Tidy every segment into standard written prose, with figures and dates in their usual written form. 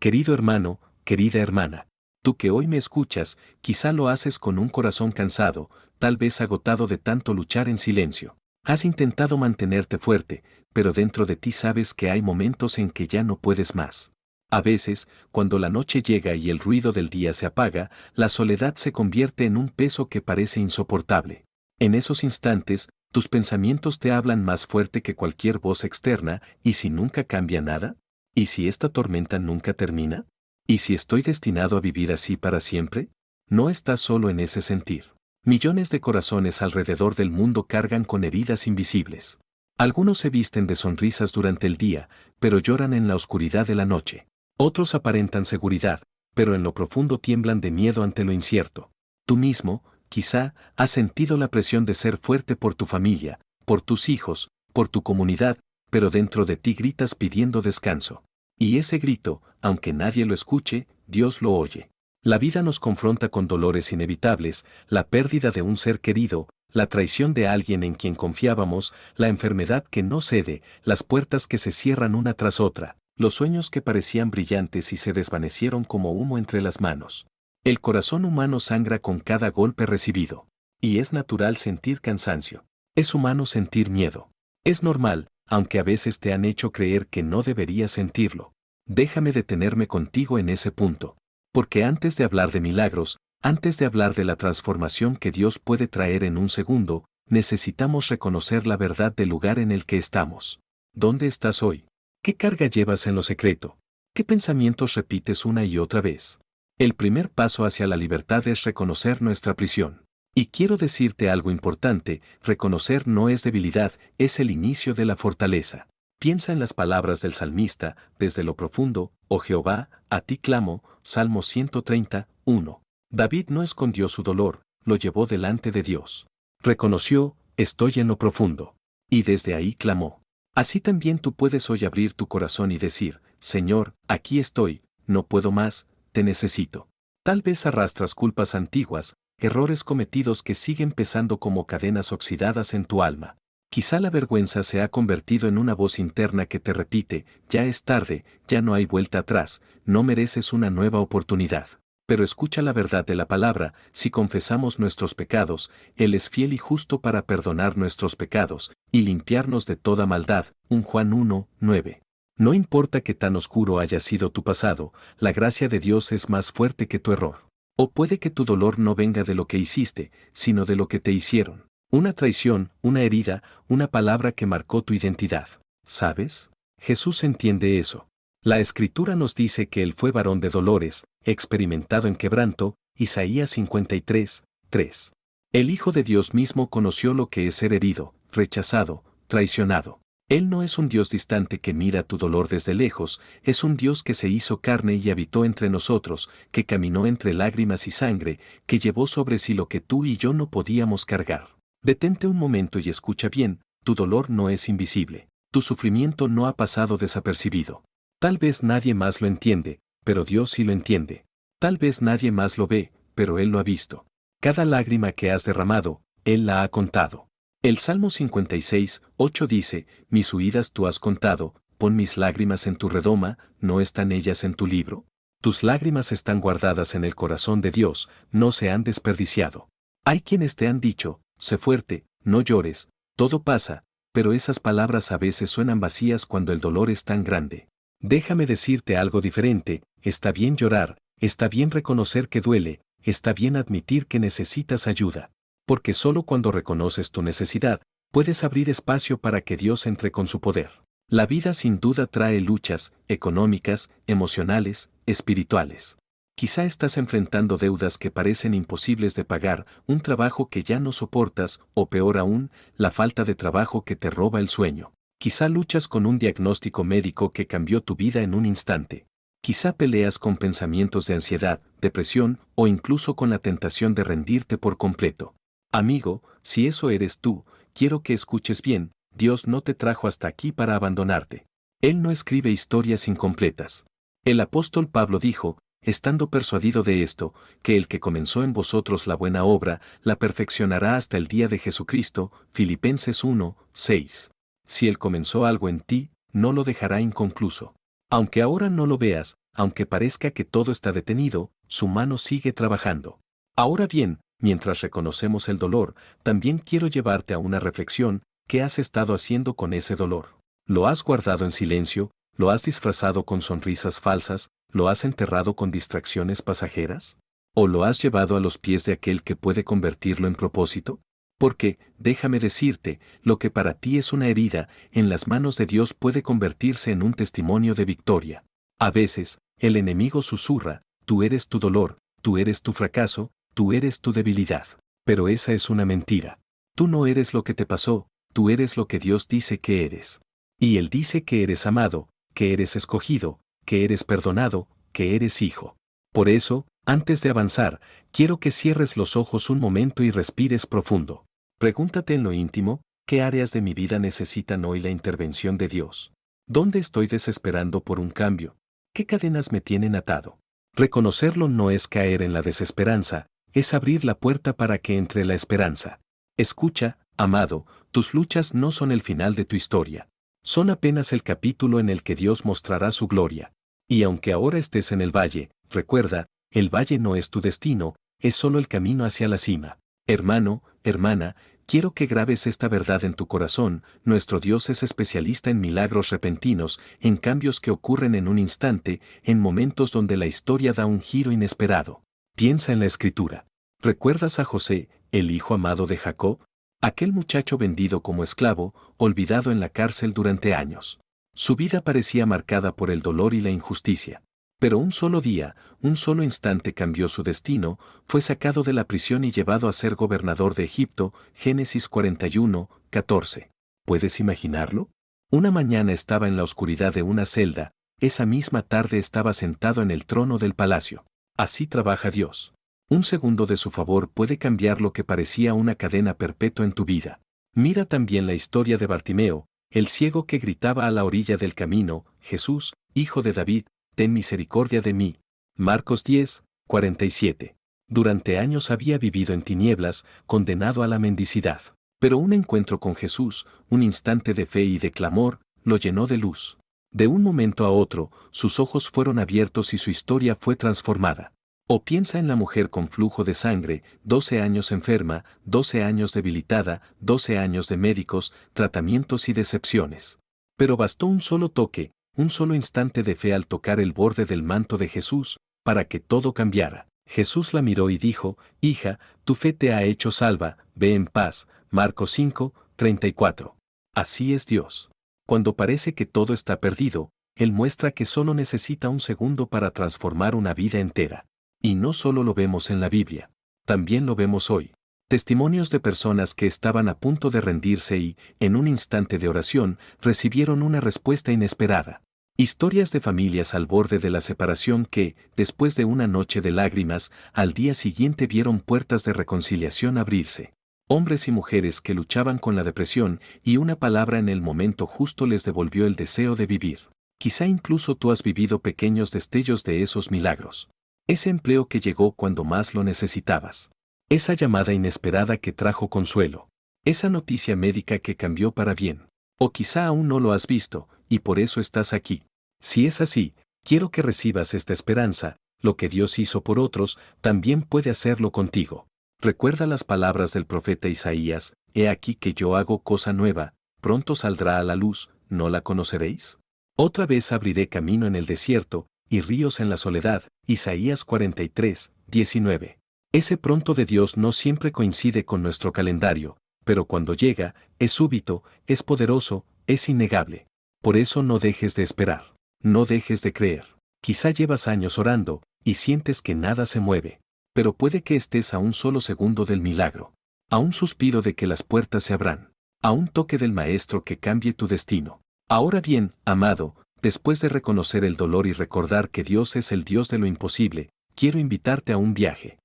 Querido hermano, querida hermana, tú que hoy me escuchas, quizá lo haces con un corazón cansado, tal vez agotado de tanto luchar en silencio. Has intentado mantenerte fuerte, pero dentro de ti sabes que hay momentos en que ya no puedes más. A veces, cuando la noche llega y el ruido del día se apaga, la soledad se convierte en un peso que parece insoportable. En esos instantes, tus pensamientos te hablan más fuerte que cualquier voz externa, ¿y si nunca cambia nada? ¿Y si esta tormenta nunca termina? ¿Y si estoy destinado a vivir así para siempre? No estás solo en ese sentir. Millones de corazones alrededor del mundo cargan con heridas invisibles. Algunos se visten de sonrisas durante el día, pero lloran en la oscuridad de la noche. Otros aparentan seguridad, pero en lo profundo tiemblan de miedo ante lo incierto. Tú mismo, quizá, has sentido la presión de ser fuerte por tu familia, por tus hijos, por tu comunidad, pero dentro de ti gritas pidiendo descanso. Y ese grito, aunque nadie lo escuche, Dios lo oye. La vida nos confronta con dolores inevitables, la pérdida de un ser querido, la traición de alguien en quien confiábamos, la enfermedad que no cede, las puertas que se cierran una tras otra, los sueños que parecían brillantes y se desvanecieron como humo entre las manos. El corazón humano sangra con cada golpe recibido. Y es natural sentir cansancio. Es humano sentir miedo. Es normal, aunque a veces te han hecho creer que no deberías sentirlo. Déjame detenerme contigo en ese punto. Porque antes de hablar de milagros, antes de hablar de la transformación que Dios puede traer en un segundo, necesitamos reconocer la verdad del lugar en el que estamos. ¿Dónde estás hoy? ¿Qué carga llevas en lo secreto? ¿Qué pensamientos repites una y otra vez? El primer paso hacia la libertad es reconocer nuestra prisión. Y quiero decirte algo importante, reconocer no es debilidad, es el inicio de la fortaleza. Piensa en las palabras del salmista, desde lo profundo, oh Jehová, a ti clamo, Salmo 130:1. David no escondió su dolor, lo llevó delante de Dios. Reconoció, estoy en lo profundo. Y desde ahí clamó. Así también tú puedes hoy abrir tu corazón y decir, Señor, aquí estoy, no puedo más, te necesito. Tal vez arrastras culpas antiguas, errores cometidos que siguen pesando como cadenas oxidadas en tu alma. Quizá la vergüenza se ha convertido en una voz interna que te repite, ya es tarde, ya no hay vuelta atrás, no mereces una nueva oportunidad. Pero escucha la verdad de la palabra, si confesamos nuestros pecados, Él es fiel y justo para perdonar nuestros pecados, y limpiarnos de toda maldad. 1 Juan 1:9. No importa que tan oscuro haya sido tu pasado, la gracia de Dios es más fuerte que tu error. O puede que tu dolor no venga de lo que hiciste, sino de lo que te hicieron. Una traición, una herida, una palabra que marcó tu identidad. ¿Sabes? Jesús entiende eso. La Escritura nos dice que Él fue varón de dolores, experimentado en quebranto, Isaías 53:3. El Hijo de Dios mismo conoció lo que es ser herido, rechazado, traicionado. Él no es un Dios distante que mira tu dolor desde lejos, es un Dios que se hizo carne y habitó entre nosotros, que caminó entre lágrimas y sangre, que llevó sobre sí lo que tú y yo no podíamos cargar. Detente un momento y escucha bien, tu dolor no es invisible, tu sufrimiento no ha pasado desapercibido. Tal vez nadie más lo entiende, pero Dios sí lo entiende. Tal vez nadie más lo ve, pero Él lo ha visto. Cada lágrima que has derramado, Él la ha contado. El Salmo 56:8 dice, mis huidas tú has contado, pon mis lágrimas en tu redoma, ¿no están ellas en tu libro? Tus lágrimas están guardadas en el corazón de Dios, no se han desperdiciado. Hay quienes te han dicho, sé fuerte, no llores, todo pasa, pero esas palabras a veces suenan vacías cuando el dolor es tan grande. Déjame decirte algo diferente, está bien llorar, está bien reconocer que duele, está bien admitir que necesitas ayuda. Porque solo cuando reconoces tu necesidad, puedes abrir espacio para que Dios entre con su poder. La vida sin duda trae luchas, económicas, emocionales, espirituales. Quizá estás enfrentando deudas que parecen imposibles de pagar, un trabajo que ya no soportas, o peor aún, la falta de trabajo que te roba el sueño. Quizá luchas con un diagnóstico médico que cambió tu vida en un instante. Quizá peleas con pensamientos de ansiedad, depresión o incluso con la tentación de rendirte por completo. Amigo, si eso eres tú, quiero que escuches bien, Dios no te trajo hasta aquí para abandonarte. Él no escribe historias incompletas. El apóstol Pablo dijo, estando persuadido de esto, que el que comenzó en vosotros la buena obra, la perfeccionará hasta el día de Jesucristo, Filipenses 1:6. Si Él comenzó algo en ti, no lo dejará inconcluso. Aunque ahora no lo veas, aunque parezca que todo está detenido, su mano sigue trabajando. Ahora bien, mientras reconocemos el dolor, también quiero llevarte a una reflexión. ¿Qué has estado haciendo con ese dolor? ¿Lo has guardado en silencio? ¿Lo has disfrazado con sonrisas falsas? ¿Lo has enterrado con distracciones pasajeras? ¿O lo has llevado a los pies de aquel que puede convertirlo en propósito? Porque, déjame decirte, lo que para ti es una herida, en las manos de Dios puede convertirse en un testimonio de victoria. A veces, el enemigo susurra, tú eres tu dolor, tú eres tu fracaso, tú eres tu debilidad. Pero esa es una mentira. Tú no eres lo que te pasó, tú eres lo que Dios dice que eres. Y Él dice que eres amado, que eres escogido, que eres perdonado, que eres hijo. Por eso, antes de avanzar, quiero que cierres los ojos un momento y respires profundo. Pregúntate en lo íntimo, ¿qué áreas de mi vida necesitan hoy la intervención de Dios? ¿Dónde estoy desesperando por un cambio? ¿Qué cadenas me tienen atado? Reconocerlo no es caer en la desesperanza, es abrir la puerta para que entre la esperanza. Escucha, amado, tus luchas no son el final de tu historia. Son apenas el capítulo en el que Dios mostrará su gloria. Y aunque ahora estés en el valle, recuerda, el valle no es tu destino, es solo el camino hacia la cima. Hermano, hermana, quiero que grabes esta verdad en tu corazón, nuestro Dios es especialista en milagros repentinos, en cambios que ocurren en un instante, en momentos donde la historia da un giro inesperado. Piensa en la Escritura. ¿Recuerdas a José, el hijo amado de Jacob? Aquel muchacho vendido como esclavo, olvidado en la cárcel durante años. Su vida parecía marcada por el dolor y la injusticia. Pero un solo día, un solo instante cambió su destino, fue sacado de la prisión y llevado a ser gobernador de Egipto, Génesis 41, 14. ¿Puedes imaginarlo? Una mañana estaba en la oscuridad de una celda, esa misma tarde estaba sentado en el trono del palacio. Así trabaja Dios. Un segundo de su favor puede cambiar lo que parecía una cadena perpetua en tu vida. Mira también la historia de Bartimeo, el ciego que gritaba a la orilla del camino, Jesús, hijo de David, ten misericordia de mí. Marcos 10, 47. Durante años había vivido en tinieblas, condenado a la mendicidad. Pero un encuentro con Jesús, un instante de fe y de clamor, lo llenó de luz. De un momento a otro, sus ojos fueron abiertos y su historia fue transformada. O piensa en la mujer con flujo de sangre, 12 años enferma, 12 años debilitada, 12 años de médicos, tratamientos y decepciones. Pero bastó un solo toque, un solo instante de fe al tocar el borde del manto de Jesús, para que todo cambiara. Jesús la miró y dijo, hija, tu fe te ha hecho salva, ve en paz. Marcos 5, 34. Así es Dios. Cuando parece que todo está perdido, Él muestra que solo necesita un segundo para transformar una vida entera. Y no solo lo vemos en la Biblia, también lo vemos hoy. Testimonios de personas que estaban a punto de rendirse y, en un instante de oración, recibieron una respuesta inesperada. Historias de familias al borde de la separación que, después de una noche de lágrimas, al día siguiente vieron puertas de reconciliación abrirse. Hombres y mujeres que luchaban con la depresión y una palabra en el momento justo les devolvió el deseo de vivir. Quizá incluso tú has vivido pequeños destellos de esos milagros. Ese empleo que llegó cuando más lo necesitabas. Esa llamada inesperada que trajo consuelo. Esa noticia médica que cambió para bien. O quizá aún no lo has visto, y por eso estás aquí. Si es así, quiero que recibas esta esperanza, lo que Dios hizo por otros, también puede hacerlo contigo. Recuerda las palabras del profeta Isaías, he aquí que yo hago cosa nueva, pronto saldrá a la luz, ¿no la conoceréis? Otra vez abriré camino en el desierto, y ríos en la soledad, Isaías 43, 19. Ese pronto de Dios no siempre coincide con nuestro calendario, pero cuando llega, es súbito, es poderoso, es innegable. Por eso no dejes de esperar, no dejes de creer. Quizá llevas años orando, y sientes que nada se mueve, pero puede que estés a un solo segundo del milagro, a un suspiro de que las puertas se abran, a un toque del Maestro que cambie tu destino. Ahora bien, amado, después de reconocer el dolor y recordar que Dios es el Dios de lo imposible, quiero invitarte a un viaje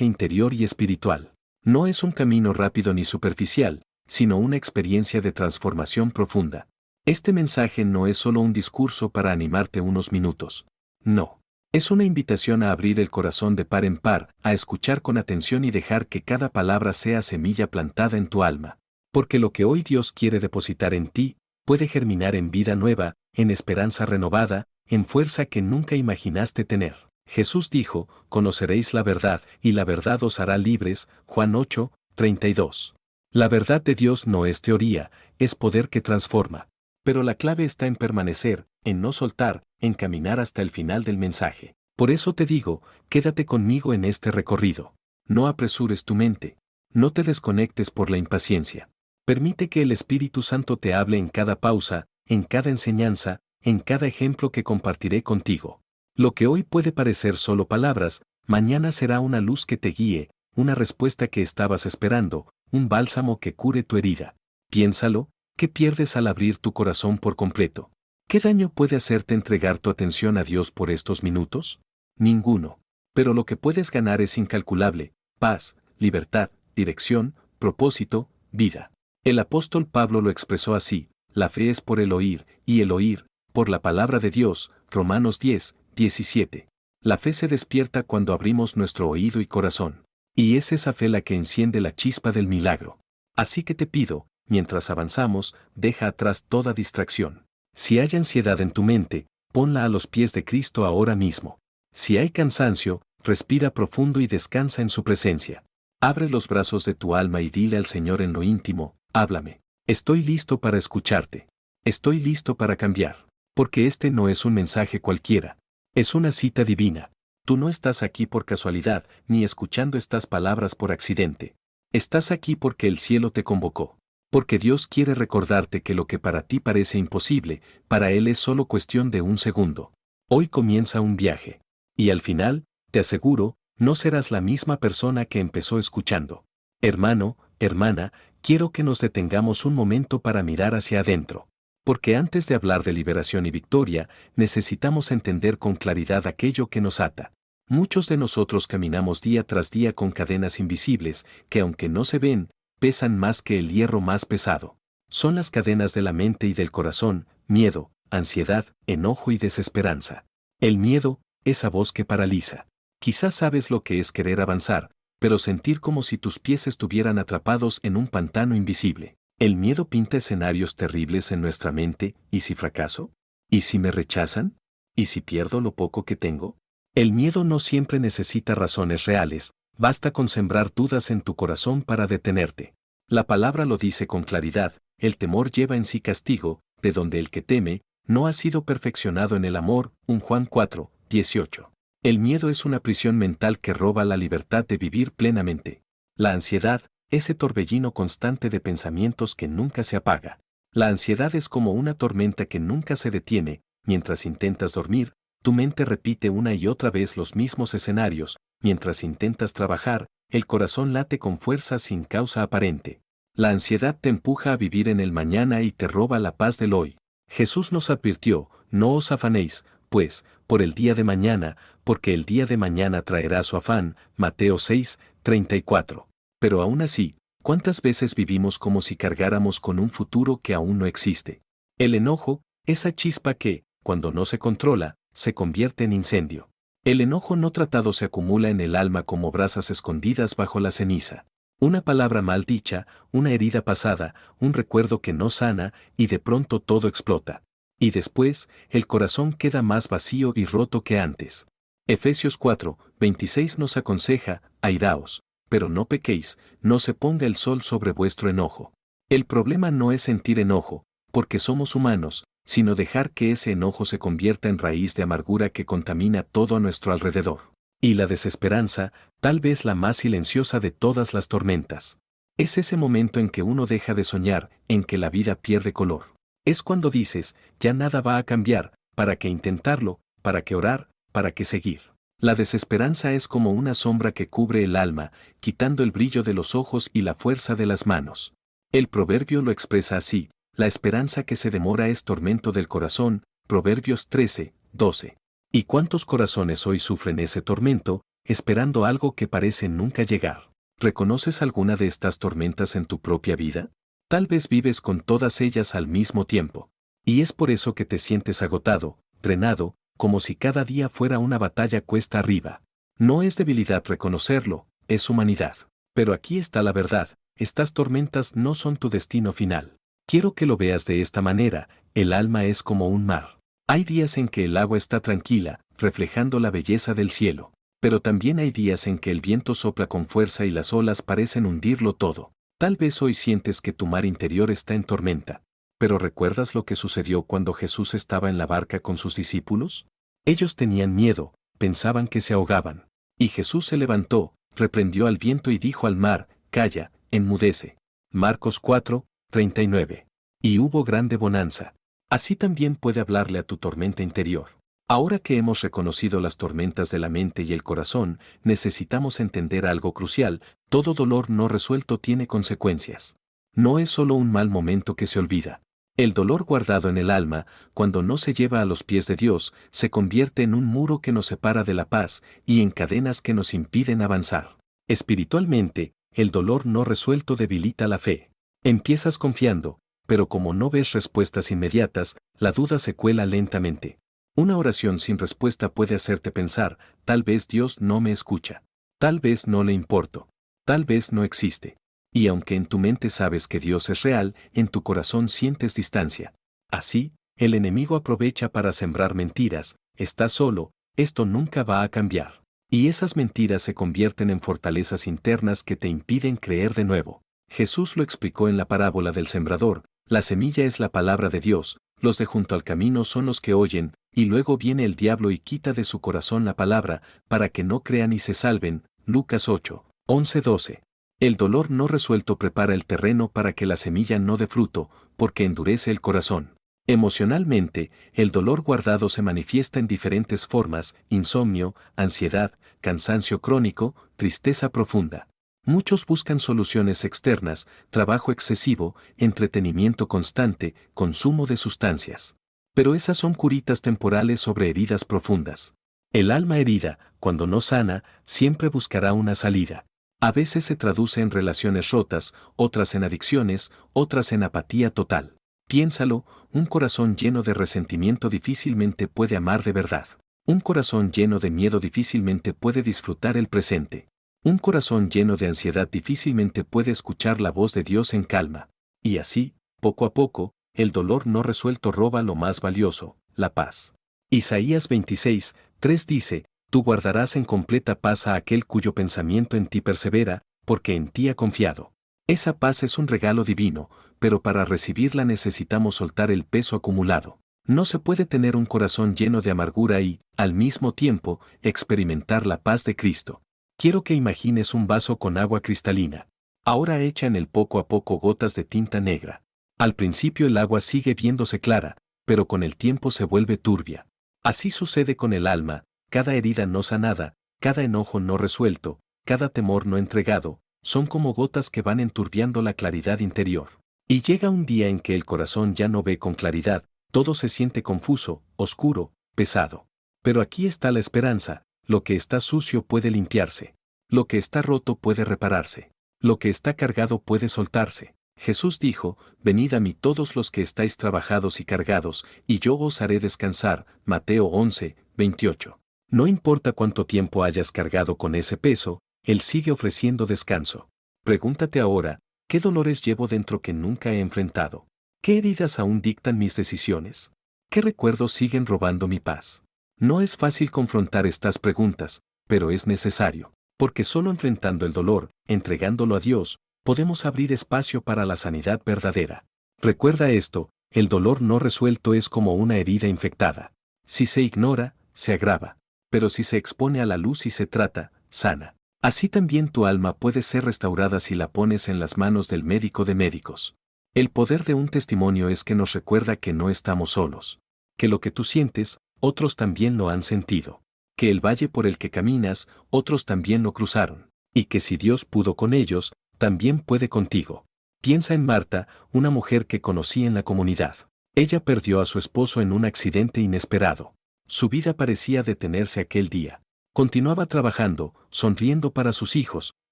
interior y espiritual. No es un camino rápido ni superficial, sino una experiencia de transformación profunda. Este mensaje no es solo un discurso para animarte unos minutos. No. Es una invitación a abrir el corazón de par en par, a escuchar con atención y dejar que cada palabra sea semilla plantada en tu alma. Porque lo que hoy Dios quiere depositar en ti, puede germinar en vida nueva, en esperanza renovada, en fuerza que nunca imaginaste tener. Jesús dijo, conoceréis la verdad, y la verdad os hará libres, Juan 8, 32. La verdad de Dios no es teoría, es poder que transforma. Pero la clave está en permanecer, en no soltar, en caminar hasta el final del mensaje. Por eso te digo, quédate conmigo en este recorrido. No apresures tu mente. No te desconectes por la impaciencia. Permite que el Espíritu Santo te hable en cada pausa, en cada enseñanza, en cada ejemplo que compartiré contigo. Lo que hoy puede parecer solo palabras, mañana será una luz que te guíe, una respuesta que estabas esperando, un bálsamo que cure tu herida. Piénsalo, ¿qué pierdes al abrir tu corazón por completo? ¿Qué daño puede hacerte entregar tu atención a Dios por estos minutos? Ninguno. Pero lo que puedes ganar es incalculable: paz, libertad, dirección, propósito, vida. El apóstol Pablo lo expresó así: la fe es por el oír, y el oír, por la palabra de Dios, Romanos 10, 17. La fe se despierta cuando abrimos nuestro oído y corazón. Y es esa fe la que enciende la chispa del milagro. Así que te pido, mientras avanzamos, deja atrás toda distracción. Si hay ansiedad en tu mente, ponla a los pies de Cristo ahora mismo. Si hay cansancio, respira profundo y descansa en su presencia. Abre los brazos de tu alma y dile al Señor en lo íntimo: háblame. Estoy listo para escucharte. Estoy listo para cambiar. Porque este no es un mensaje cualquiera. Es una cita divina. Tú no estás aquí por casualidad, ni escuchando estas palabras por accidente. Estás aquí porque el cielo te convocó. Porque Dios quiere recordarte que lo que para ti parece imposible, para Él es solo cuestión de un segundo. Hoy comienza un viaje. Y al final, te aseguro, no serás la misma persona que empezó escuchando. Hermano, hermana, quiero que nos detengamos un momento para mirar hacia adentro. Porque antes de hablar de liberación y victoria, necesitamos entender con claridad aquello que nos ata. Muchos de nosotros caminamos día tras día con cadenas invisibles, que aunque no se ven, pesan más que el hierro más pesado. Son las cadenas de la mente y del corazón: miedo, ansiedad, enojo y desesperanza. El miedo, esa voz que paraliza. Quizás sabes lo que es querer avanzar, pero sentir como si tus pies estuvieran atrapados en un pantano invisible. El miedo pinta escenarios terribles en nuestra mente: ¿y si fracaso? ¿Y si me rechazan? ¿Y si pierdo lo poco que tengo? El miedo no siempre necesita razones reales, basta con sembrar dudas en tu corazón para detenerte. La palabra lo dice con claridad: el temor lleva en sí castigo, de donde el que teme no ha sido perfeccionado en el amor, 1 Juan 4, 18. El miedo es una prisión mental que roba la libertad de vivir plenamente. La ansiedad, ese torbellino constante de pensamientos que nunca se apaga. La ansiedad es como una tormenta que nunca se detiene. Mientras intentas dormir, tu mente repite una y otra vez los mismos escenarios. Mientras intentas trabajar, el corazón late con fuerza sin causa aparente. La ansiedad te empuja a vivir en el mañana y te roba la paz del hoy. Jesús nos advirtió: no os afanéis, pues, por el día de mañana, porque el día de mañana traerá su afán, Mateo 6, 34. Pero aún así, ¿cuántas veces vivimos como si cargáramos con un futuro que aún no existe? El enojo, esa chispa que, cuando no se controla, se convierte en incendio. El enojo no tratado se acumula en el alma como brasas escondidas bajo la ceniza. Una palabra mal dicha, una herida pasada, un recuerdo que no sana, y de pronto todo explota. Y después, el corazón queda más vacío y roto que antes. Efesios 4, 26 nos aconseja: airaos, pero no pequéis, no se ponga el sol sobre vuestro enojo. El problema no es sentir enojo, porque somos humanos, sino dejar que ese enojo se convierta en raíz de amargura que contamina todo a nuestro alrededor. Y la desesperanza, tal vez la más silenciosa de todas las tormentas. Es ese momento en que uno deja de soñar, en que la vida pierde color. Es cuando dices: ya nada va a cambiar, ¿para qué intentarlo? ¿Para qué orar? ¿Para qué seguir? La desesperanza es como una sombra que cubre el alma, quitando el brillo de los ojos y la fuerza de las manos. El proverbio lo expresa así: la esperanza que se demora es tormento del corazón, Proverbios 13, 12. ¿Y cuántos corazones hoy sufren ese tormento, esperando algo que parece nunca llegar? ¿Reconoces alguna de estas tormentas en tu propia vida? Tal vez vives con todas ellas al mismo tiempo. Y es por eso que te sientes agotado, drenado, como si cada día fuera una batalla cuesta arriba. No es debilidad reconocerlo, es humanidad. Pero aquí está la verdad: estas tormentas no son tu destino final. Quiero que lo veas de esta manera: el alma es como un mar. Hay días en que el agua está tranquila, reflejando la belleza del cielo, pero también hay días en que el viento sopla con fuerza y las olas parecen hundirlo todo. Tal vez hoy sientes que tu mar interior está en tormenta, pero ¿recuerdas lo que sucedió cuando Jesús estaba en la barca con sus discípulos? Ellos tenían miedo, pensaban que se ahogaban. Y Jesús se levantó, reprendió al viento y dijo al mar, calla, enmudece. Marcos 4, 39. Y hubo grande bonanza. Así también puede hablarle a tu tormenta interior. Ahora que hemos reconocido las tormentas de la mente y el corazón, necesitamos entender algo crucial: todo dolor no resuelto tiene consecuencias. No es solo un mal momento que se olvida. El dolor guardado en el alma, cuando no se lleva a los pies de Dios, se convierte en un muro que nos separa de la paz y en cadenas que nos impiden avanzar. Espiritualmente, el dolor no resuelto debilita la fe. Empiezas confiando, pero como no ves respuestas inmediatas, la duda se cuela lentamente. Una oración sin respuesta puede hacerte pensar, tal vez Dios no me escucha, tal vez no le importo, tal vez no existe. Y aunque en tu mente sabes que Dios es real, en tu corazón sientes distancia. Así, el enemigo aprovecha para sembrar mentiras: estás solo, esto nunca va a cambiar. Y esas mentiras se convierten en fortalezas internas que te impiden creer de nuevo. Jesús lo explicó en la parábola del sembrador: la semilla es la palabra de Dios, los de junto al camino son los que oyen, y luego viene el diablo y quita de su corazón la palabra, para que no crean y se salven. Lucas 8, 11-12. El dolor no resuelto prepara el terreno para que la semilla no dé fruto, porque endurece el corazón. Emocionalmente, el dolor guardado se manifiesta en diferentes formas: insomnio, ansiedad, cansancio crónico, tristeza profunda. Muchos buscan soluciones externas: trabajo excesivo, entretenimiento constante, consumo de sustancias. Pero esas son curitas temporales sobre heridas profundas. El alma herida, cuando no sana, siempre buscará una salida. A veces se traduce en relaciones rotas, otras en adicciones, otras en apatía total. Piénsalo: un corazón lleno de resentimiento difícilmente puede amar de verdad. Un corazón lleno de miedo difícilmente puede disfrutar el presente. Un corazón lleno de ansiedad difícilmente puede escuchar la voz de Dios en calma. Y así, poco a poco, el dolor no resuelto roba lo más valioso: la paz. Isaías 26, 3 dice: tú guardarás en completa paz a aquel cuyo pensamiento en ti persevera, porque en ti ha confiado. Esa paz es un regalo divino, pero para recibirla necesitamos soltar el peso acumulado. No se puede tener un corazón lleno de amargura y, al mismo tiempo, experimentar la paz de Cristo. Quiero que imagines un vaso con agua cristalina. Ahora echa en él poco a poco gotas de tinta negra. Al principio el agua sigue viéndose clara, pero con el tiempo se vuelve turbia. Así sucede con el alma: cada herida no sanada, cada enojo no resuelto, cada temor no entregado, son como gotas que van enturbiando la claridad interior. Y llega un día en que el corazón ya no ve con claridad, todo se siente confuso, oscuro, pesado. Pero aquí está la esperanza: lo que está sucio puede limpiarse. Lo que está roto puede repararse. Lo que está cargado puede soltarse. Jesús dijo: venid a mí todos los que estáis trabajados y cargados, y yo os haré descansar. Mateo 11, 28. No importa cuánto tiempo hayas cargado con ese peso, Él sigue ofreciendo descanso. Pregúntate ahora: ¿qué dolores llevo dentro que nunca he enfrentado? ¿Qué heridas aún dictan mis decisiones? ¿Qué recuerdos siguen robando mi paz? No es fácil confrontar estas preguntas, pero es necesario, porque solo enfrentando el dolor, entregándolo a Dios, podemos abrir espacio para la sanidad verdadera. Recuerda esto: el dolor no resuelto es como una herida infectada. Si se ignora, se agrava. Pero si se expone a la luz y se trata, sana. Así también tu alma puede ser restaurada si la pones en las manos del médico de médicos. El poder de un testimonio es que nos recuerda que no estamos solos. Que lo que tú sientes, otros también lo han sentido. Que el valle por el que caminas, otros también lo cruzaron. Y que si Dios pudo con ellos, también puede contigo. Piensa en Marta, una mujer que conocí en la comunidad. Ella perdió a su esposo en un accidente inesperado. Su vida parecía detenerse aquel día. Continuaba trabajando, sonriendo para sus hijos,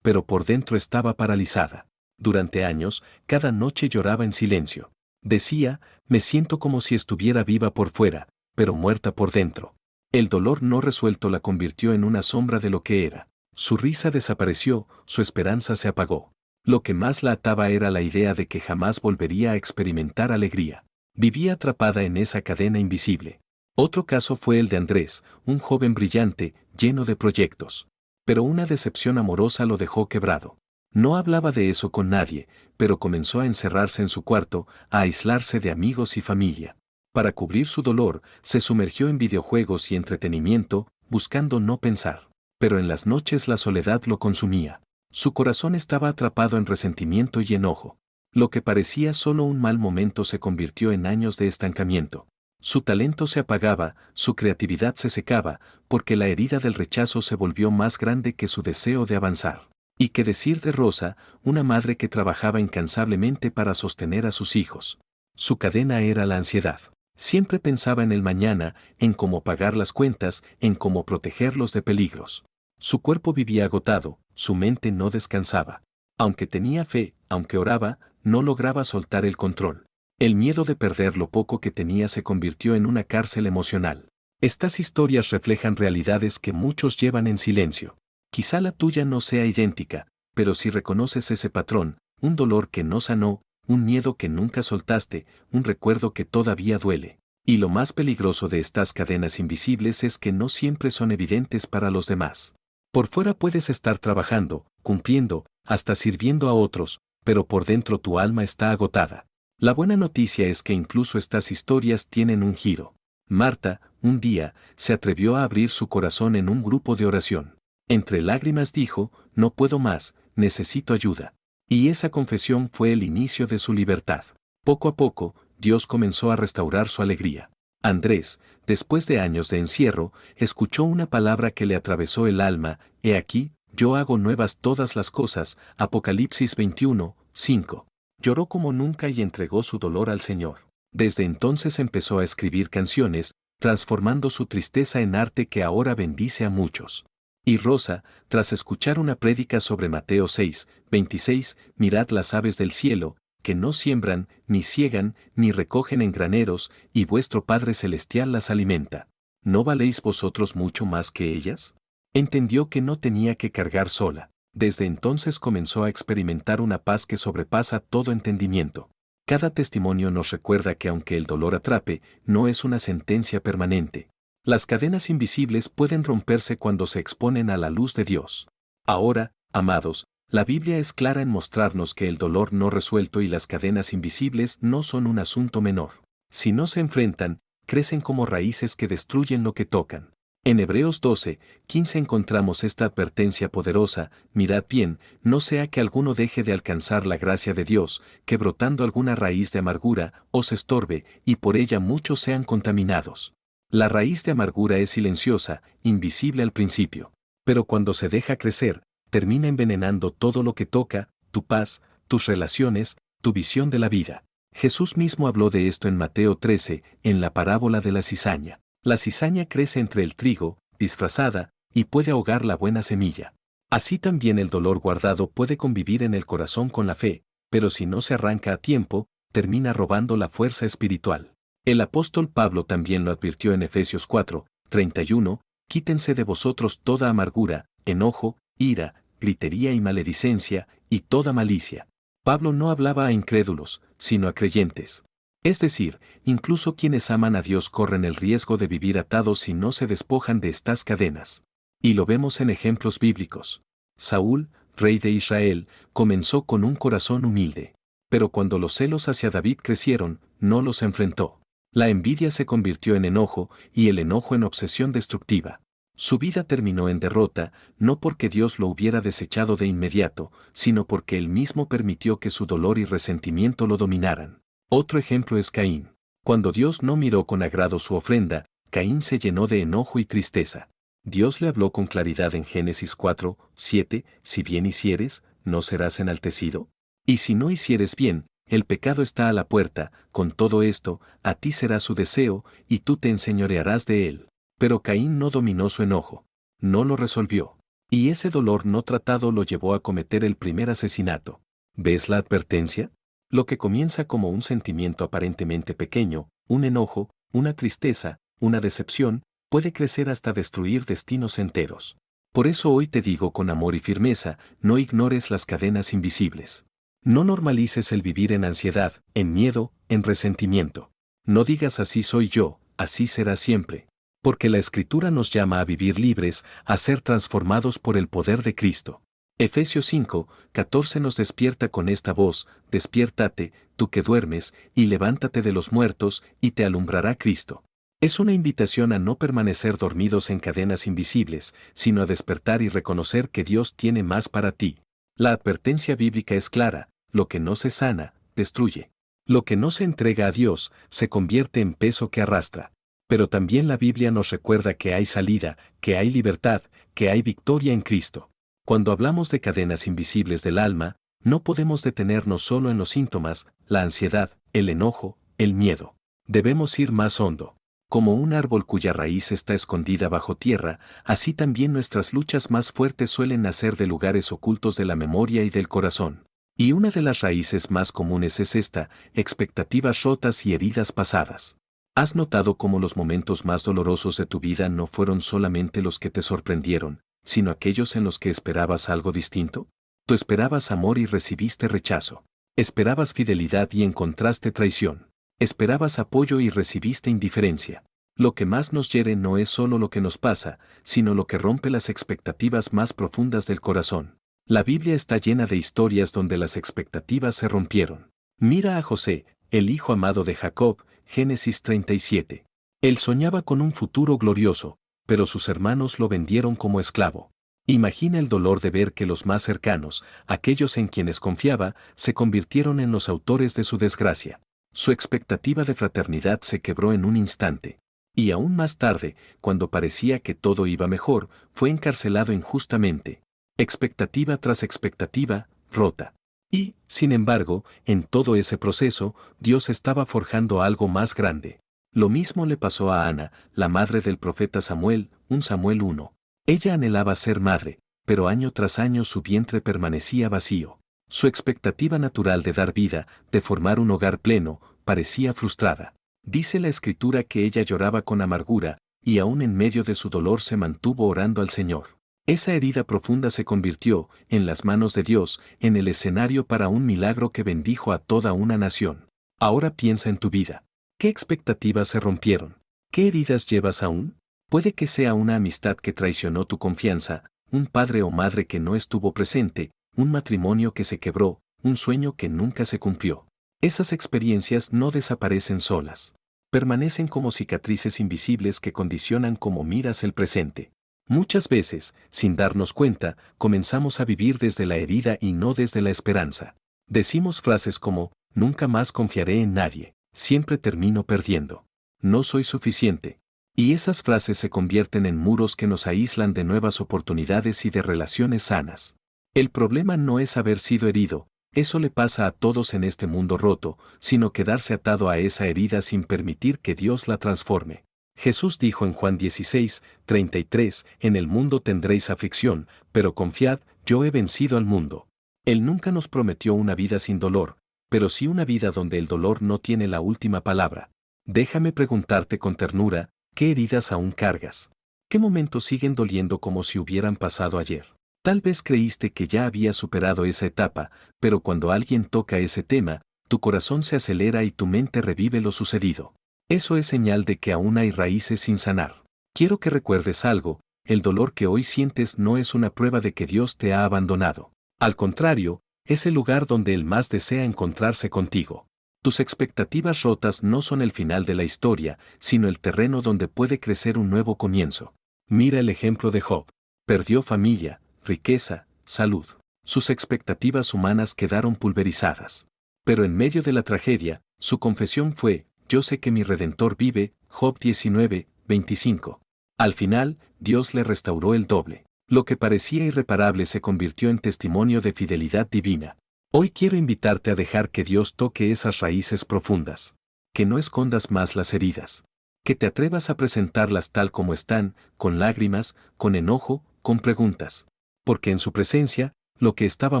pero por dentro estaba paralizada. Durante años, cada noche lloraba en silencio. Decía: me siento como si estuviera viva por fuera, pero muerta por dentro. El dolor no resuelto la convirtió en una sombra de lo que era. Su risa desapareció, su esperanza se apagó. Lo que más la ataba era la idea de que jamás volvería a experimentar alegría. Vivía atrapada en esa cadena invisible. Otro caso fue el de Andrés, un joven brillante, lleno de proyectos. Pero una decepción amorosa lo dejó quebrado. No hablaba de eso con nadie, pero comenzó a encerrarse en su cuarto, a aislarse de amigos y familia. Para cubrir su dolor, se sumergió en videojuegos y entretenimiento, buscando no pensar. Pero en las noches la soledad lo consumía. Su corazón estaba atrapado en resentimiento y enojo. Lo que parecía solo un mal momento se convirtió en años de estancamiento. Su talento se apagaba, su creatividad se secaba, porque la herida del rechazo se volvió más grande que su deseo de avanzar. Y qué decir de Rosa, una madre que trabajaba incansablemente para sostener a sus hijos. Su cadena era la ansiedad. Siempre pensaba en el mañana, en cómo pagar las cuentas, en cómo protegerlos de peligros. Su cuerpo vivía agotado, su mente no descansaba. Aunque tenía fe, aunque oraba, no lograba soltar el control. El miedo de perder lo poco que tenía se convirtió en una cárcel emocional. Estas historias reflejan realidades que muchos llevan en silencio. Quizá la tuya no sea idéntica, pero si reconoces ese patrón, un dolor que no sanó, un miedo que nunca soltaste, un recuerdo que todavía duele. Y lo más peligroso de estas cadenas invisibles es que no siempre son evidentes para los demás. Por fuera puedes estar trabajando, cumpliendo, hasta sirviendo a otros, pero por dentro tu alma está agotada. La buena noticia es que incluso estas historias tienen un giro. Marta, un día, se atrevió a abrir su corazón en un grupo de oración. Entre lágrimas dijo, no puedo más, necesito ayuda. Y esa confesión fue el inicio de su libertad. Poco a poco, Dios comenzó a restaurar su alegría. Andrés, después de años de encierro, escuchó una palabra que le atravesó el alma, he aquí, yo hago nuevas todas las cosas, Apocalipsis 21, 5. Lloró como nunca y entregó su dolor al Señor. Desde entonces empezó a escribir canciones, transformando su tristeza en arte que ahora bendice a muchos. Y Rosa, tras escuchar una prédica sobre Mateo 6, 26, mirad las aves del cielo, que no siembran, ni ciegan, ni recogen en graneros, y vuestro Padre Celestial las alimenta. ¿No valéis vosotros mucho más que ellas? Entendió que no tenía que cargar sola. Desde entonces comenzó a experimentar una paz que sobrepasa todo entendimiento. Cada testimonio nos recuerda que aunque el dolor atrape, no es una sentencia permanente. Las cadenas invisibles pueden romperse cuando se exponen a la luz de Dios. Ahora, amados, la Biblia es clara en mostrarnos que el dolor no resuelto y las cadenas invisibles no son un asunto menor. Si no se enfrentan, crecen como raíces que destruyen lo que tocan. En Hebreos 12, 15 encontramos esta advertencia poderosa, mirad bien, no sea que alguno deje de alcanzar la gracia de Dios, que brotando alguna raíz de amargura, os estorbe, y por ella muchos sean contaminados. La raíz de amargura es silenciosa, invisible al principio, pero cuando se deja crecer, termina envenenando todo lo que toca, tu paz, tus relaciones, tu visión de la vida. Jesús mismo habló de esto en Mateo 13, en la parábola de la cizaña. La cizaña crece entre el trigo, disfrazada, y puede ahogar la buena semilla. Así también el dolor guardado puede convivir en el corazón con la fe, pero si no se arranca a tiempo, termina robando la fuerza espiritual. El apóstol Pablo también lo advirtió en Efesios 4, 31, quítense de vosotros toda amargura, enojo, ira, gritería y maledicencia, y toda malicia. Pablo no hablaba a incrédulos, sino a creyentes. Es decir, incluso quienes aman a Dios corren el riesgo de vivir atados si no se despojan de estas cadenas. Y lo vemos en ejemplos bíblicos. Saúl, rey de Israel, comenzó con un corazón humilde. Pero cuando los celos hacia David crecieron, no los enfrentó. La envidia se convirtió en enojo y el enojo en obsesión destructiva. Su vida terminó en derrota, no porque Dios lo hubiera desechado de inmediato, sino porque él mismo permitió que su dolor y resentimiento lo dominaran. Otro ejemplo es Caín. Cuando Dios no miró con agrado su ofrenda, Caín se llenó de enojo y tristeza. Dios le habló con claridad en Génesis 4, 7, si bien hicieres, ¿no serás enaltecido? Y si no hicieres bien, el pecado está a la puerta, con todo esto, a ti será su deseo, y tú te enseñorearás de él. Pero Caín no dominó su enojo. No lo resolvió. Y ese dolor no tratado lo llevó a cometer el primer asesinato. ¿Ves la advertencia? Lo que comienza como un sentimiento aparentemente pequeño, un enojo, una tristeza, una decepción, puede crecer hasta destruir destinos enteros. Por eso hoy te digo con amor y firmeza, no ignores las cadenas invisibles. No normalices el vivir en ansiedad, en miedo, en resentimiento. No digas así soy yo, así será siempre. Porque la Escritura nos llama a vivir libres, a ser transformados por el poder de Cristo. Efesios 5, 14 nos despierta con esta voz: despiértate, tú que duermes, y levántate de los muertos, y te alumbrará Cristo. Es una invitación a no permanecer dormidos en cadenas invisibles, sino a despertar y reconocer que Dios tiene más para ti. La advertencia bíblica es clara: lo que no se sana, destruye. Lo que no se entrega a Dios, se convierte en peso que arrastra. Pero también la Biblia nos recuerda que hay salida, que hay libertad, que hay victoria en Cristo. Cuando hablamos de cadenas invisibles del alma, no podemos detenernos solo en los síntomas, la ansiedad, el enojo, el miedo. Debemos ir más hondo. Como un árbol cuya raíz está escondida bajo tierra, así también nuestras luchas más fuertes suelen nacer de lugares ocultos de la memoria y del corazón. Y una de las raíces más comunes es esta: expectativas rotas y heridas pasadas. ¿Has notado cómo los momentos más dolorosos de tu vida no fueron solamente los que te sorprendieron, sino aquellos en los que esperabas algo distinto? Tú esperabas amor y recibiste rechazo. Esperabas fidelidad y encontraste traición. Esperabas apoyo y recibiste indiferencia. Lo que más nos hiere no es solo lo que nos pasa, sino lo que rompe las expectativas más profundas del corazón. La Biblia está llena de historias donde las expectativas se rompieron. Mira a José, el hijo amado de Jacob, Génesis 37. Él soñaba con un futuro glorioso, pero sus hermanos lo vendieron como esclavo. Imagina el dolor de ver que los más cercanos, aquellos en quienes confiaba, se convirtieron en los autores de su desgracia. Su expectativa de fraternidad se quebró en un instante. Y aún más tarde, cuando parecía que todo iba mejor, fue encarcelado injustamente. Expectativa tras expectativa, rota. Y, sin embargo, en todo ese proceso, Dios estaba forjando algo más grande. Lo mismo le pasó a Ana, la madre del profeta Samuel, 1 Samuel 1. Ella anhelaba ser madre, pero año tras año su vientre permanecía vacío. Su expectativa natural de dar vida, de formar un hogar pleno, parecía frustrada. Dice la Escritura que ella lloraba con amargura, y aún en medio de su dolor se mantuvo orando al Señor. Esa herida profunda se convirtió, en las manos de Dios, en el escenario para un milagro que bendijo a toda una nación. Ahora piensa en tu vida. ¿Qué expectativas se rompieron? ¿Qué heridas llevas aún? Puede que sea una amistad que traicionó tu confianza, un padre o madre que no estuvo presente, un matrimonio que se quebró, un sueño que nunca se cumplió. Esas experiencias no desaparecen solas. Permanecen como cicatrices invisibles que condicionan cómo miras el presente. Muchas veces, sin darnos cuenta, comenzamos a vivir desde la herida y no desde la esperanza. Decimos frases como: nunca más confiaré en nadie, siempre termino perdiendo, no soy suficiente. Y esas frases se convierten en muros que nos aíslan de nuevas oportunidades y de relaciones sanas. El problema no es haber sido herido, eso le pasa a todos en este mundo roto, sino quedarse atado a esa herida sin permitir que Dios la transforme. Jesús dijo en Juan 16, 33, en el mundo tendréis aflicción, pero confiad, yo he vencido al mundo. Él nunca nos prometió una vida sin dolor, pero sí una vida donde el dolor no tiene la última palabra. Déjame preguntarte con ternura, ¿qué heridas aún cargas? ¿Qué momentos siguen doliendo como si hubieran pasado ayer? Tal vez creíste que ya habías superado esa etapa, pero cuando alguien toca ese tema, tu corazón se acelera y tu mente revive lo sucedido. Eso es señal de que aún hay raíces sin sanar. Quiero que recuerdes algo: el dolor que hoy sientes no es una prueba de que Dios te ha abandonado. Al contrario, es el lugar donde Él más desea encontrarse contigo. Tus expectativas rotas no son el final de la historia, sino el terreno donde puede crecer un nuevo comienzo. Mira el ejemplo de Job. Perdió familia, riqueza, salud. Sus expectativas humanas quedaron pulverizadas. Pero en medio de la tragedia, su confesión fue: yo sé que mi Redentor vive, Job 19, 25. Al final, Dios le restauró el doble. Lo que parecía irreparable se convirtió en testimonio de fidelidad divina. Hoy quiero invitarte a dejar que Dios toque esas raíces profundas. Que no escondas más las heridas. Que te atrevas a presentarlas tal como están, con lágrimas, con enojo, con preguntas. Porque en su presencia, lo que estaba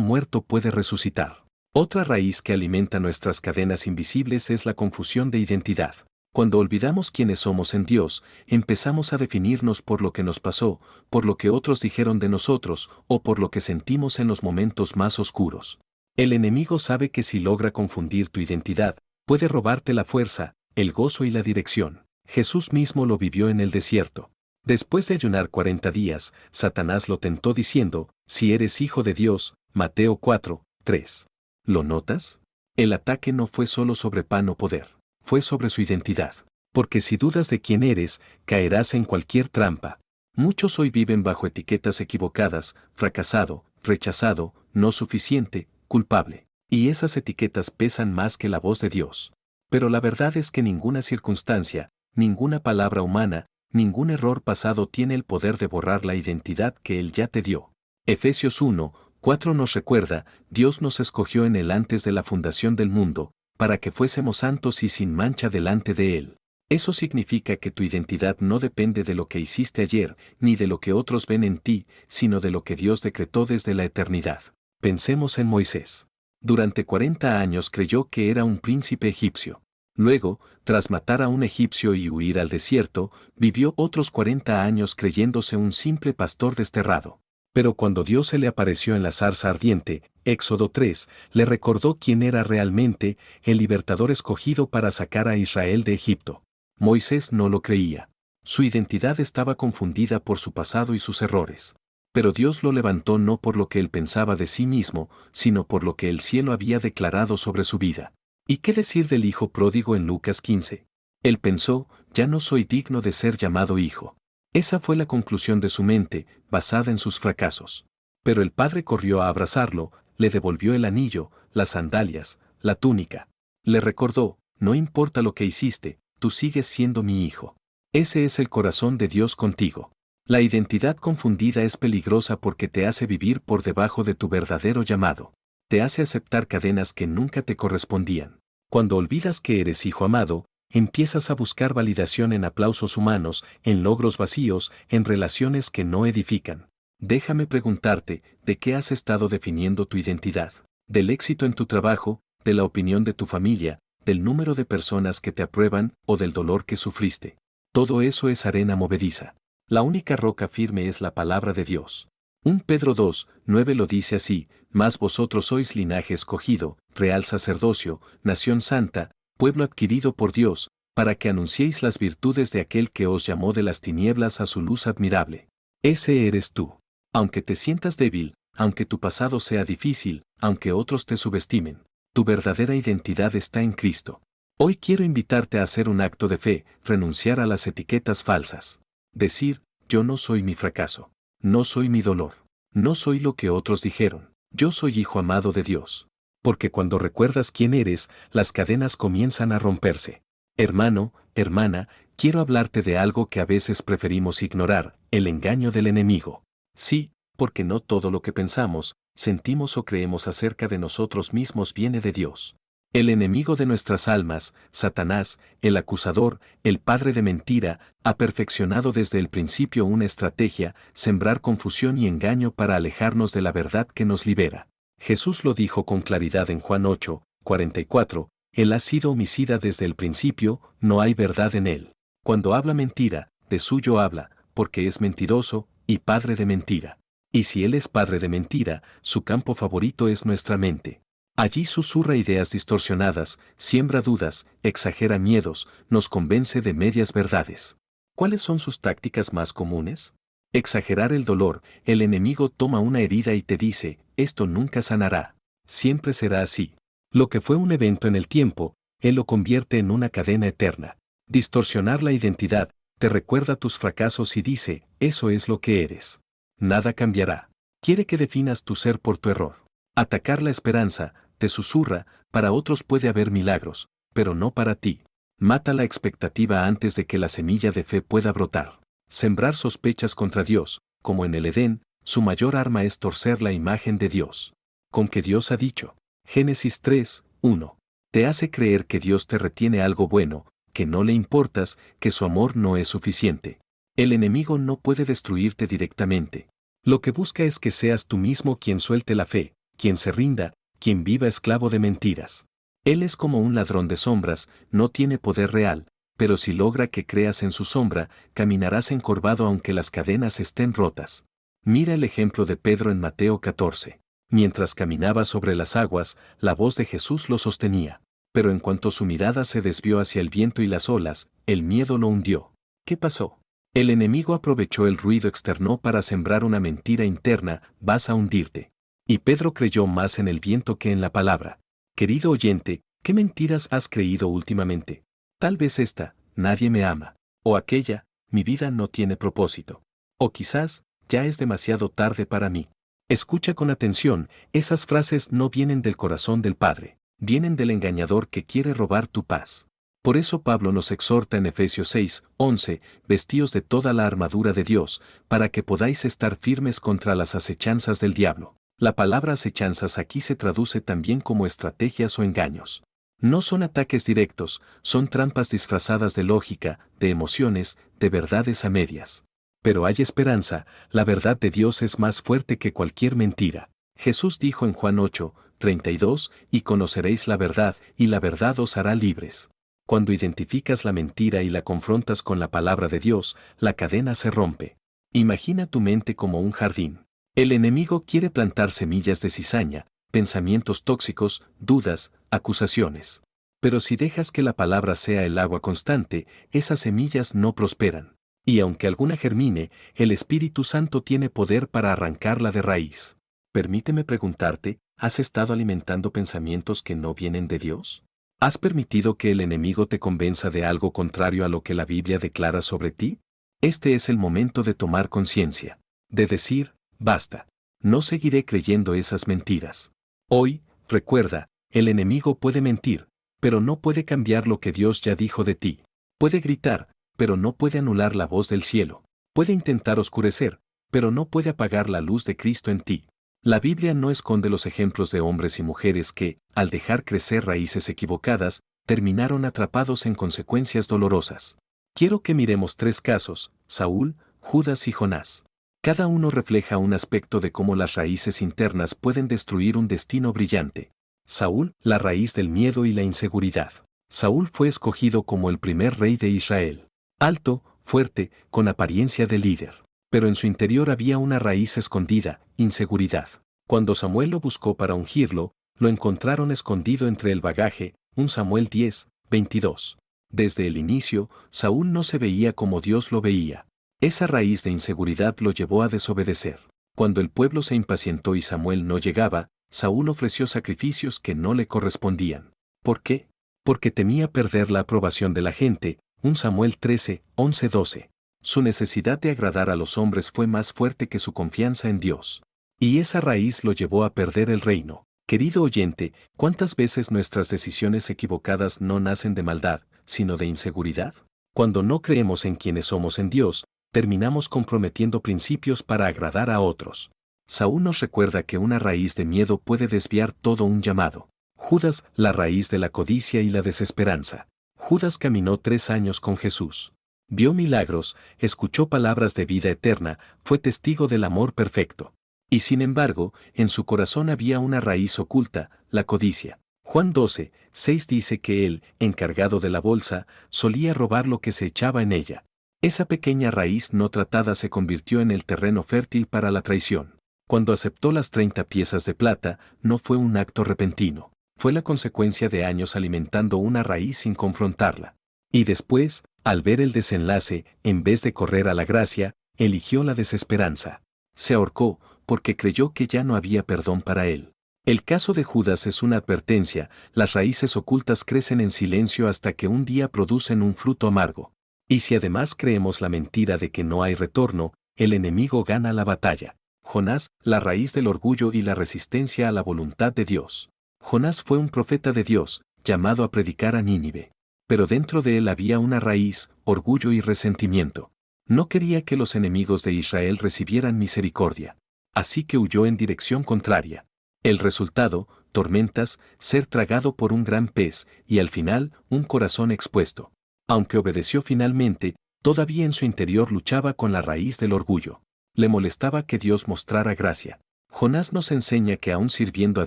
muerto puede resucitar. Otra raíz que alimenta nuestras cadenas invisibles es la confusión de identidad. Cuando olvidamos quiénes somos en Dios, empezamos a definirnos por lo que nos pasó, por lo que otros dijeron de nosotros, o por lo que sentimos en los momentos más oscuros. El enemigo sabe que si logra confundir tu identidad, puede robarte la fuerza, el gozo y la dirección. Jesús mismo lo vivió en el desierto. Después de ayunar 40 días, Satanás lo tentó diciendo, si eres hijo de Dios, Mateo 4, 3. ¿Lo notas? El ataque no fue solo sobre pan o poder, fue sobre su identidad. Porque si dudas de quién eres, caerás en cualquier trampa. Muchos hoy viven bajo etiquetas equivocadas, fracasado, rechazado, no suficiente, culpable. Y esas etiquetas pesan más que la voz de Dios. Pero la verdad es que ninguna circunstancia, ninguna palabra humana, ningún error pasado tiene el poder de borrar la identidad que Él ya te dio. Efesios 1, 4 nos recuerda, Dios nos escogió en Él antes de la fundación del mundo, para que fuésemos santos y sin mancha delante de Él. Eso significa que tu identidad no depende de lo que hiciste ayer, ni de lo que otros ven en ti, sino de lo que Dios decretó desde la eternidad. Pensemos en Moisés. Durante 40 años creyó que era un príncipe egipcio. Luego, tras matar a un egipcio y huir al desierto, vivió otros 40 años creyéndose un simple pastor desterrado. Pero cuando Dios se le apareció en la zarza ardiente, Éxodo 3, le recordó quién era realmente el libertador escogido para sacar a Israel de Egipto. Moisés no lo creía. Su identidad estaba confundida por su pasado y sus errores. Pero Dios lo levantó no por lo que él pensaba de sí mismo, sino por lo que el cielo había declarado sobre su vida. ¿Y qué decir del hijo pródigo en Lucas 15? Él pensó, ya no soy digno de ser llamado hijo. Esa fue la conclusión de su mente, basada en sus fracasos. Pero el padre corrió a abrazarlo, le devolvió el anillo, las sandalias, la túnica. Le recordó, no importa lo que hiciste, tú sigues siendo mi hijo. Ese es el corazón de Dios contigo. La identidad confundida es peligrosa porque te hace vivir por debajo de tu verdadero llamado. Te hace aceptar cadenas que nunca te correspondían. Cuando olvidas que eres hijo amado, empiezas a buscar validación en aplausos humanos, en logros vacíos, en relaciones que no edifican. Déjame preguntarte, ¿de qué has estado definiendo tu identidad? ¿Del éxito en tu trabajo, de la opinión de tu familia, del número de personas que te aprueban o del dolor que sufriste? Todo eso es arena movediza. La única roca firme es la palabra de Dios. 1 Pedro 2, 9 lo dice así, mas vosotros sois linaje escogido, real sacerdocio, nación santa, pueblo adquirido por Dios, para que anunciéis las virtudes de aquel que os llamó de las tinieblas a su luz admirable. Ese eres tú. Aunque te sientas débil, aunque tu pasado sea difícil, aunque otros te subestimen, tu verdadera identidad está en Cristo. Hoy quiero invitarte a hacer un acto de fe, renunciar a las etiquetas falsas. Decir, yo no soy mi fracaso. No soy mi dolor. No soy lo que otros dijeron. Yo soy hijo amado de Dios. Porque cuando recuerdas quién eres, las cadenas comienzan a romperse. Hermano, hermana, quiero hablarte de algo que a veces preferimos ignorar, el engaño del enemigo. Sí, porque no todo lo que pensamos, sentimos o creemos acerca de nosotros mismos viene de Dios. El enemigo de nuestras almas, Satanás, el acusador, el padre de mentira, ha perfeccionado desde el principio una estrategia, sembrar confusión y engaño para alejarnos de la verdad que nos libera. Jesús lo dijo con claridad en Juan 8, 44, Él ha sido homicida desde el principio, no hay verdad en él. Cuando habla mentira, de suyo habla, porque es mentiroso, y padre de mentira. Y si él es padre de mentira, su campo favorito es nuestra mente. Allí susurra ideas distorsionadas, siembra dudas, exagera miedos, nos convence de medias verdades. ¿Cuáles son sus tácticas más comunes? Exagerar el dolor, el enemigo toma una herida y te dice, esto nunca sanará. Siempre será así. Lo que fue un evento en el tiempo, él lo convierte en una cadena eterna. Distorsionar la identidad, te recuerda tus fracasos y dice, eso es lo que eres. Nada cambiará. Quiere que definas tu ser por tu error. Atacar la esperanza, te susurra, para otros puede haber milagros, pero no para ti. Mata la expectativa antes de que la semilla de fe pueda brotar. Sembrar sospechas contra Dios, como en el Edén, su mayor arma es torcer la imagen de Dios. Con que Dios ha dicho. Génesis 3, 1. Te hace creer que Dios te retiene algo bueno, que no le importas, que su amor no es suficiente. El enemigo no puede destruirte directamente. Lo que busca es que seas tú mismo quien suelte la fe, quien se rinda, quien viva esclavo de mentiras. Él es como un ladrón de sombras, no tiene poder real, pero si logra que creas en su sombra, caminarás encorvado aunque las cadenas estén rotas. Mira el ejemplo de Pedro en Mateo 14. Mientras caminaba sobre las aguas, la voz de Jesús lo sostenía. Pero en cuanto su mirada se desvió hacia el viento y las olas, el miedo lo hundió. ¿Qué pasó? El enemigo aprovechó el ruido externo para sembrar una mentira interna: vas a hundirte. Y Pedro creyó más en el viento que en la palabra. Querido oyente, ¿qué mentiras has creído últimamente? Tal vez esta: nadie me ama. O aquella: mi vida no tiene propósito. O quizás: ya es demasiado tarde para mí. Escucha con atención, esas frases no vienen del corazón del Padre, vienen del engañador que quiere robar tu paz. Por eso Pablo nos exhorta en Efesios 6:11, vestíos de toda la armadura de Dios, para que podáis estar firmes contra las acechanzas del diablo. La palabra acechanzas aquí se traduce también como estrategias o engaños. No son ataques directos, son trampas disfrazadas de lógica, de emociones, de verdades a medias. Pero hay esperanza: la verdad de Dios es más fuerte que cualquier mentira. Jesús dijo en Juan 8:32, y conoceréis la verdad, y la verdad os hará libres. Cuando identificas la mentira y la confrontas con la palabra de Dios, la cadena se rompe. Imagina tu mente como un jardín. El enemigo quiere plantar semillas de cizaña, pensamientos tóxicos, dudas, acusaciones. Pero si dejas que la palabra sea el agua constante, esas semillas no prosperan. Y aunque alguna germine, el Espíritu Santo tiene poder para arrancarla de raíz. Permíteme preguntarte: ¿has estado alimentando pensamientos que no vienen de Dios? ¿Has permitido que el enemigo te convenza de algo contrario a lo que la Biblia declara sobre ti? Este es el momento de tomar conciencia. De decir: basta. No seguiré creyendo esas mentiras. Hoy, recuerda, el enemigo puede mentir, pero no puede cambiar lo que Dios ya dijo de ti. Puede gritar, pero no puede anular la voz del cielo. Puede intentar oscurecer, pero no puede apagar la luz de Cristo en ti. La Biblia no esconde los ejemplos de hombres y mujeres que, al dejar crecer raíces equivocadas, terminaron atrapados en consecuencias dolorosas. Quiero que miremos 3 casos: Saúl, Judas y Jonás. Cada uno refleja un aspecto de cómo las raíces internas pueden destruir un destino brillante. Saúl, la raíz del miedo y la inseguridad. Saúl fue escogido como el primer rey de Israel. Alto, fuerte, con apariencia de líder. Pero en su interior había una raíz escondida: inseguridad. Cuando Samuel lo buscó para ungirlo, lo encontraron escondido entre el bagaje. 1 Samuel 10:22. Desde el inicio, Saúl no se veía como Dios lo veía. Esa raíz de inseguridad lo llevó a desobedecer. Cuando el pueblo se impacientó y Samuel no llegaba, Saúl ofreció sacrificios que no le correspondían. ¿Por qué? Porque temía perder la aprobación de la gente. 1 Samuel 13:11-12. Su necesidad de agradar a los hombres fue más fuerte que su confianza en Dios. Y esa raíz lo llevó a perder el reino. Querido oyente, ¿cuántas veces nuestras decisiones equivocadas no nacen de maldad, sino de inseguridad? Cuando no creemos en quienes somos en Dios, terminamos comprometiendo principios para agradar a otros. Saúl nos recuerda que una raíz de miedo puede desviar todo un llamado. Judas, la raíz de la codicia y la desesperanza. Judas caminó 3 años con Jesús. Vio milagros, escuchó palabras de vida eterna, fue testigo del amor perfecto. Y sin embargo, en su corazón había una raíz oculta: la codicia. Juan 12:6 dice que él, encargado de la bolsa, solía robar lo que se echaba en ella. Esa pequeña raíz no tratada se convirtió en el terreno fértil para la traición. Cuando aceptó las 30 piezas de plata, no fue un acto repentino. Fue la consecuencia de años alimentando una raíz sin confrontarla. Y después, al ver el desenlace, en vez de correr a la gracia, eligió la desesperanza. Se ahorcó, porque creyó que ya no había perdón para él. El caso de Judas es una advertencia: las raíces ocultas crecen en silencio hasta que un día producen un fruto amargo. Y si además creemos la mentira de que no hay retorno, el enemigo gana la batalla. Jonás, la raíz del orgullo y la resistencia a la voluntad de Dios. Jonás fue un profeta de Dios, llamado a predicar a Nínive. Pero dentro de él había una raíz: orgullo y resentimiento. No quería que los enemigos de Israel recibieran misericordia. Así que huyó en dirección contraria. El resultado: tormentas, ser tragado por un gran pez, y al final, un corazón expuesto. Aunque obedeció finalmente, todavía en su interior luchaba con la raíz del orgullo. Le molestaba que Dios mostrara gracia. Jonás nos enseña que aun sirviendo a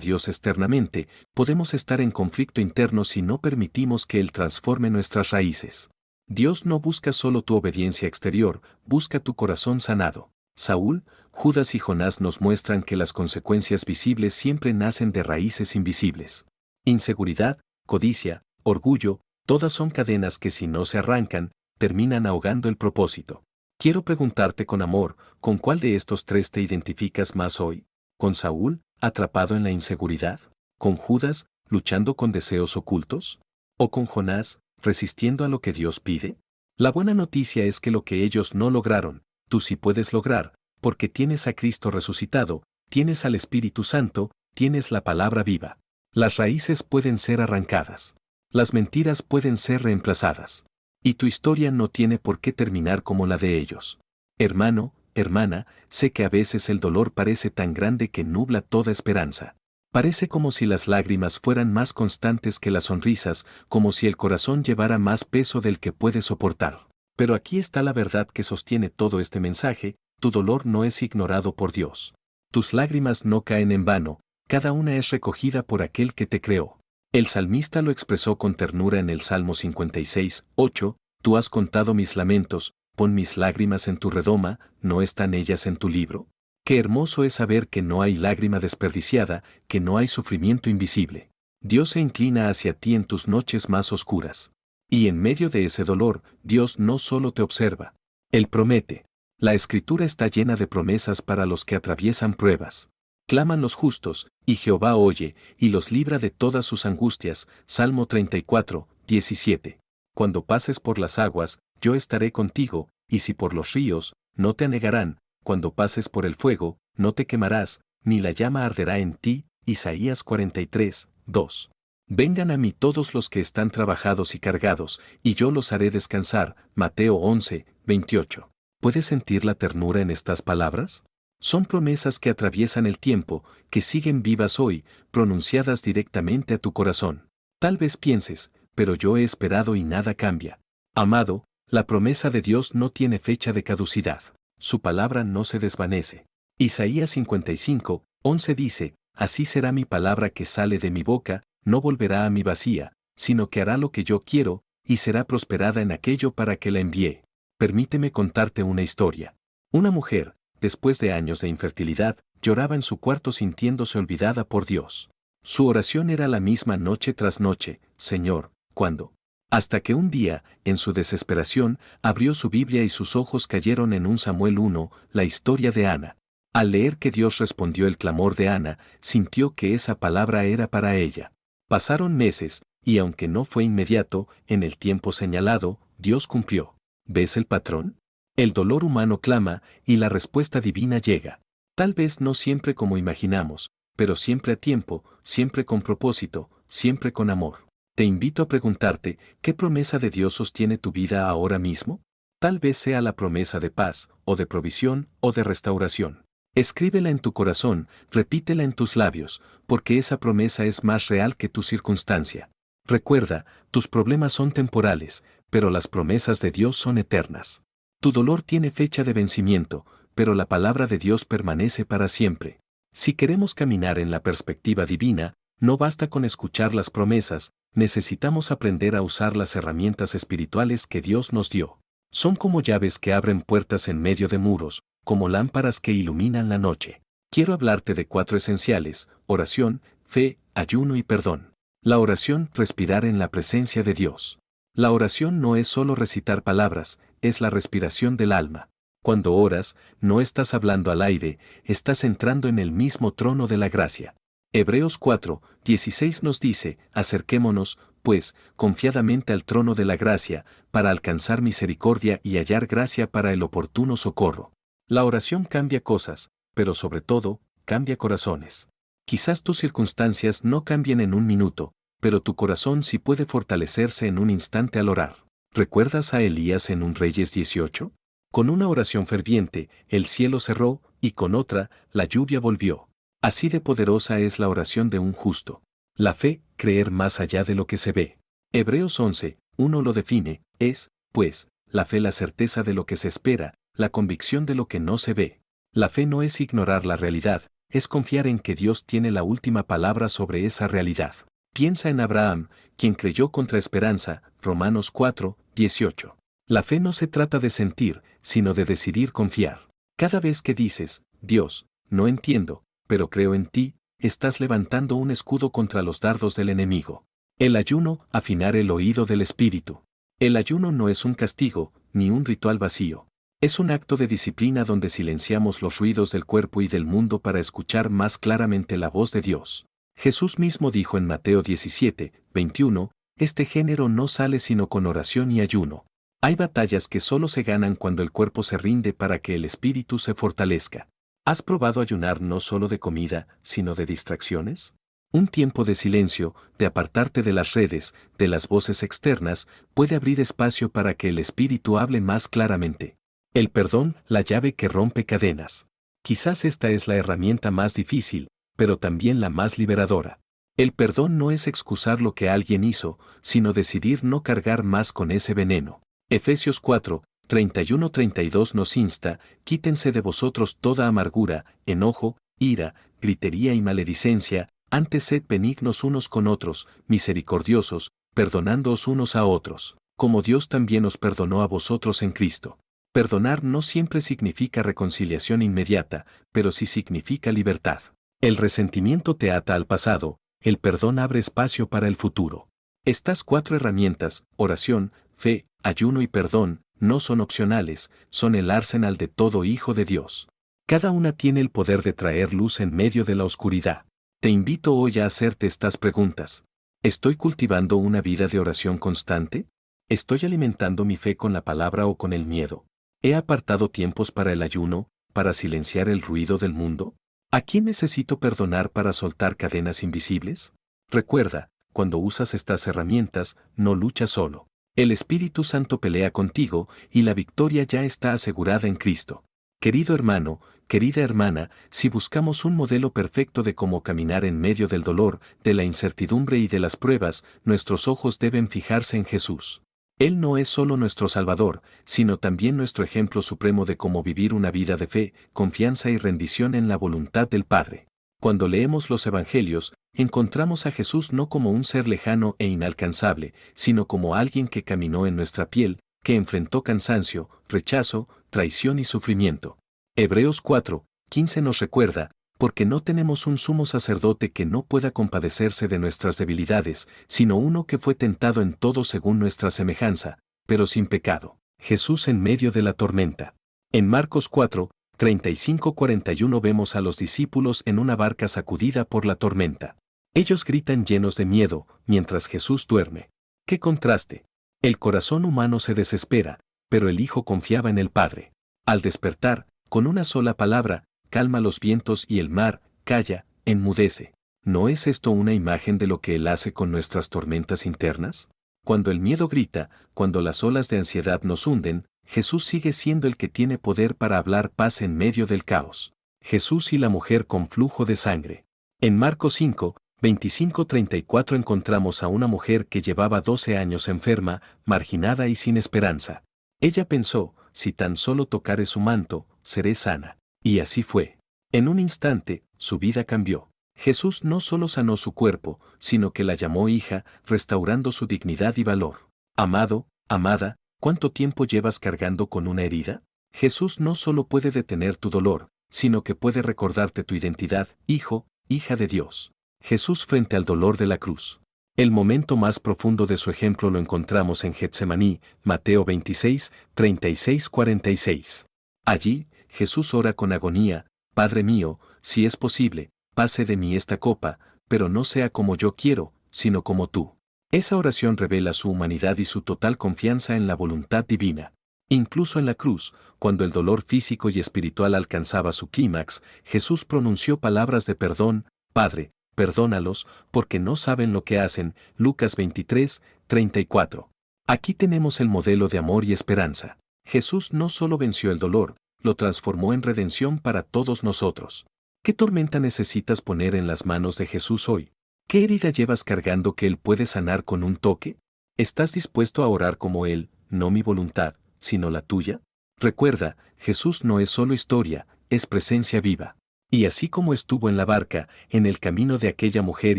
Dios externamente, podemos estar en conflicto interno si no permitimos que Él transforme nuestras raíces. Dios no busca solo tu obediencia exterior, busca tu corazón sanado. Saúl, Judas y Jonás nos muestran que las consecuencias visibles siempre nacen de raíces invisibles. Inseguridad, codicia, orgullo, Todas son cadenas que si no se arrancan, terminan ahogando el propósito. Quiero preguntarte con amor, ¿con cuál de estos tres te identificas más hoy? ¿Con Saúl, atrapado en la inseguridad? ¿Con Judas, luchando con deseos ocultos? ¿O con Jonás, resistiendo a lo que Dios pide? La buena noticia es que lo que ellos no lograron, tú sí puedes lograr, porque tienes a Cristo resucitado, tienes al Espíritu Santo, tienes la palabra viva. Las raíces pueden ser arrancadas. Las mentiras pueden ser reemplazadas. Y tu historia no tiene por qué terminar como la de ellos. Hermano, hermana, sé que a veces el dolor parece tan grande que nubla toda esperanza. Parece como si las lágrimas fueran más constantes que las sonrisas, como si el corazón llevara más peso del que puede soportar. Pero aquí está la verdad que sostiene todo este mensaje: tu dolor no es ignorado por Dios. Tus lágrimas no caen en vano, cada una es recogida por aquel que te creó. El salmista lo expresó con ternura en el Salmo 56, 8, tú has contado mis lamentos, pon mis lágrimas en tu redoma, ¿no están ellas en tu libro? Qué hermoso es saber que no hay lágrima desperdiciada, que no hay sufrimiento invisible. Dios se inclina hacia ti en tus noches más oscuras. Y en medio de ese dolor, Dios no solo te observa. Él promete. La Escritura está llena de promesas para los que atraviesan pruebas. Claman los justos, y Jehová oye, y los libra de todas sus angustias. Salmo 34, 17. Cuando pases por las aguas, yo estaré contigo, y si por los ríos, no te anegarán. Cuando pases por el fuego, no te quemarás, ni la llama arderá en ti. Isaías 43, 2. Vengan a mí todos los que están trabajados y cargados, y yo los haré descansar. Mateo 11, 28. ¿Puedes sentir la ternura en estas palabras? Son promesas que atraviesan el tiempo, que siguen vivas hoy, pronunciadas directamente a tu corazón. Tal vez pienses, pero yo he esperado y nada cambia. Amado, la promesa de Dios no tiene fecha de caducidad. Su palabra no se desvanece. Isaías 55, 11 dice, así será mi palabra que sale de mi boca, no volverá a mi vacía, sino que hará lo que yo quiero, y será prosperada en aquello para que la envié. Permíteme contarte una historia. Una mujer, después de años de infertilidad, lloraba en su cuarto sintiéndose olvidada por Dios. Su oración era la misma noche tras noche, Señor, ¿cuándo? Hasta que un día, en su desesperación, abrió su Biblia y sus ojos cayeron en un Samuel 1, la historia de Ana. Al leer que Dios respondió el clamor de Ana, sintió que esa palabra era para ella. Pasaron meses, y aunque no fue inmediato, en el tiempo señalado, Dios cumplió. ¿Ves el patrón? El dolor humano clama, y la respuesta divina llega. Tal vez no siempre como imaginamos, pero siempre a tiempo, siempre con propósito, siempre con amor. Te invito a preguntarte, ¿qué promesa de Dios sostiene tu vida ahora mismo? Tal vez sea la promesa de paz, o de provisión, o de restauración. Escríbela en tu corazón, repítela en tus labios, porque esa promesa es más real que tu circunstancia. Recuerda, tus problemas son temporales, pero las promesas de Dios son eternas. Tu dolor tiene fecha de vencimiento, pero la palabra de Dios permanece para siempre. Si queremos caminar en la perspectiva divina, no basta con escuchar las promesas, necesitamos aprender a usar las herramientas espirituales que Dios nos dio. Son como llaves que abren puertas en medio de muros, como lámparas que iluminan la noche. Quiero hablarte de 4 esenciales: oración, fe, ayuno y perdón. La oración, respirar en la presencia de Dios. La oración no es solo recitar palabras, es la respiración del alma. Cuando oras, no estás hablando al aire, estás entrando en el mismo trono de la gracia. Hebreos 4, 16 nos dice, acerquémonos, pues, confiadamente al trono de la gracia, para alcanzar misericordia y hallar gracia para el oportuno socorro. La oración cambia cosas, pero sobre todo, cambia corazones. Quizás tus circunstancias no cambien en un minuto, pero tu corazón sí puede fortalecerse en un instante al orar. ¿Recuerdas a Elías en un Reyes 18? Con una oración ferviente, el cielo cerró, y con otra, la lluvia volvió. Así de poderosa es la oración de un justo. La fe, creer más allá de lo que se ve. Hebreos 11, 1 lo define, es, pues, la fe la certeza de lo que se espera, la convicción de lo que no se ve. La fe no es ignorar la realidad, es confiar en que Dios tiene la última palabra sobre esa realidad. Piensa en Abraham, quien creyó contra esperanza, Romanos 4, 18. La fe no se trata de sentir, sino de decidir confiar. Cada vez que dices, Dios, no entiendo, pero creo en ti, estás levantando un escudo contra los dardos del enemigo. El ayuno, afinar el oído del espíritu. El ayuno no es un castigo, ni un ritual vacío. Es un acto de disciplina donde silenciamos los ruidos del cuerpo y del mundo para escuchar más claramente la voz de Dios. Jesús mismo dijo en Mateo 17, 21, este género no sale sino con oración y ayuno. Hay batallas que solo se ganan cuando el cuerpo se rinde para que el espíritu se fortalezca. ¿Has probado ayunar no solo de comida, sino de distracciones? Un tiempo de silencio, de apartarte de las redes, de las voces externas, puede abrir espacio para que el espíritu hable más claramente. El perdón, la llave que rompe cadenas. Quizás esta es la herramienta más difícil, pero también la más liberadora. El perdón no es excusar lo que alguien hizo, sino decidir no cargar más con ese veneno. Efesios 4, 31-32 nos insta, quítense de vosotros toda amargura, enojo, ira, gritería y maledicencia, antes sed benignos unos con otros, misericordiosos, perdonándoos unos a otros, como Dios también os perdonó a vosotros en Cristo. Perdonar no siempre significa reconciliación inmediata, pero sí significa libertad. El resentimiento te ata al pasado, el perdón abre espacio para el futuro. Estas 4 herramientas, oración, fe, ayuno y perdón, no son opcionales, son el arsenal de todo hijo de Dios. Cada una tiene el poder de traer luz en medio de la oscuridad. Te invito hoy a hacerte estas preguntas. ¿Estoy cultivando una vida de oración constante? ¿Estoy alimentando mi fe con la palabra o con el miedo? ¿He apartado tiempos para el ayuno, para silenciar el ruido del mundo? ¿A quién necesito perdonar para soltar cadenas invisibles? Recuerda, cuando usas estas herramientas, no luchas solo. El Espíritu Santo pelea contigo y la victoria ya está asegurada en Cristo. Querido hermano, querida hermana, si buscamos un modelo perfecto de cómo caminar en medio del dolor, de la incertidumbre y de las pruebas, nuestros ojos deben fijarse en Jesús. Él no es solo nuestro Salvador, sino también nuestro ejemplo supremo de cómo vivir una vida de fe, confianza y rendición en la voluntad del Padre. Cuando leemos los Evangelios, encontramos a Jesús no como un ser lejano e inalcanzable, sino como alguien que caminó en nuestra piel, que enfrentó cansancio, rechazo, traición y sufrimiento. Hebreos 4, 15 nos recuerda, porque no tenemos un sumo sacerdote que no pueda compadecerse de nuestras debilidades, sino uno que fue tentado en todo según nuestra semejanza, pero sin pecado. Jesús en medio de la tormenta. En Marcos 4, 35-41 vemos a los discípulos en una barca sacudida por la tormenta. Ellos gritan llenos de miedo, mientras Jesús duerme. ¡Qué contraste! El corazón humano se desespera, pero el Hijo confiaba en el Padre. Al despertar, con una sola palabra, calma los vientos y el mar, calla, enmudece. ¿No es esto una imagen de lo que Él hace con nuestras tormentas internas? Cuando el miedo grita, cuando las olas de ansiedad nos hunden, Jesús sigue siendo el que tiene poder para hablar paz en medio del caos. Jesús y la mujer con flujo de sangre. En Marcos 5, 25-34 encontramos a una mujer que llevaba 12 años enferma, marginada y sin esperanza. Ella pensó, si tan solo tocare su manto, seré sana. Y así fue. En un instante, su vida cambió. Jesús no solo sanó su cuerpo, sino que la llamó hija, restaurando su dignidad y valor. Amado, amada, ¿cuánto tiempo llevas cargando con una herida? Jesús no solo puede detener tu dolor, sino que puede recordarte tu identidad, hijo, hija de Dios. Jesús frente al dolor de la cruz. El momento más profundo de su ejemplo lo encontramos en Getsemaní, Mateo 26, 36-46. Allí, Jesús ora con agonía, Padre mío, si es posible, pase de mí esta copa, pero no sea como yo quiero, sino como tú. Esa oración revela su humanidad y su total confianza en la voluntad divina. Incluso en la cruz, cuando el dolor físico y espiritual alcanzaba su clímax, Jesús pronunció palabras de perdón, Padre, perdónalos, porque no saben lo que hacen, Lucas 23, 34. Aquí tenemos el modelo de amor y esperanza. Jesús no solo venció el dolor, lo transformó en redención para todos nosotros. ¿Qué tormenta necesitas poner en las manos de Jesús hoy? ¿Qué herida llevas cargando que Él puede sanar con un toque? ¿Estás dispuesto a orar como Él, no mi voluntad, sino la tuya? Recuerda, Jesús no es solo historia, es presencia viva. Y así como estuvo en la barca, en el camino de aquella mujer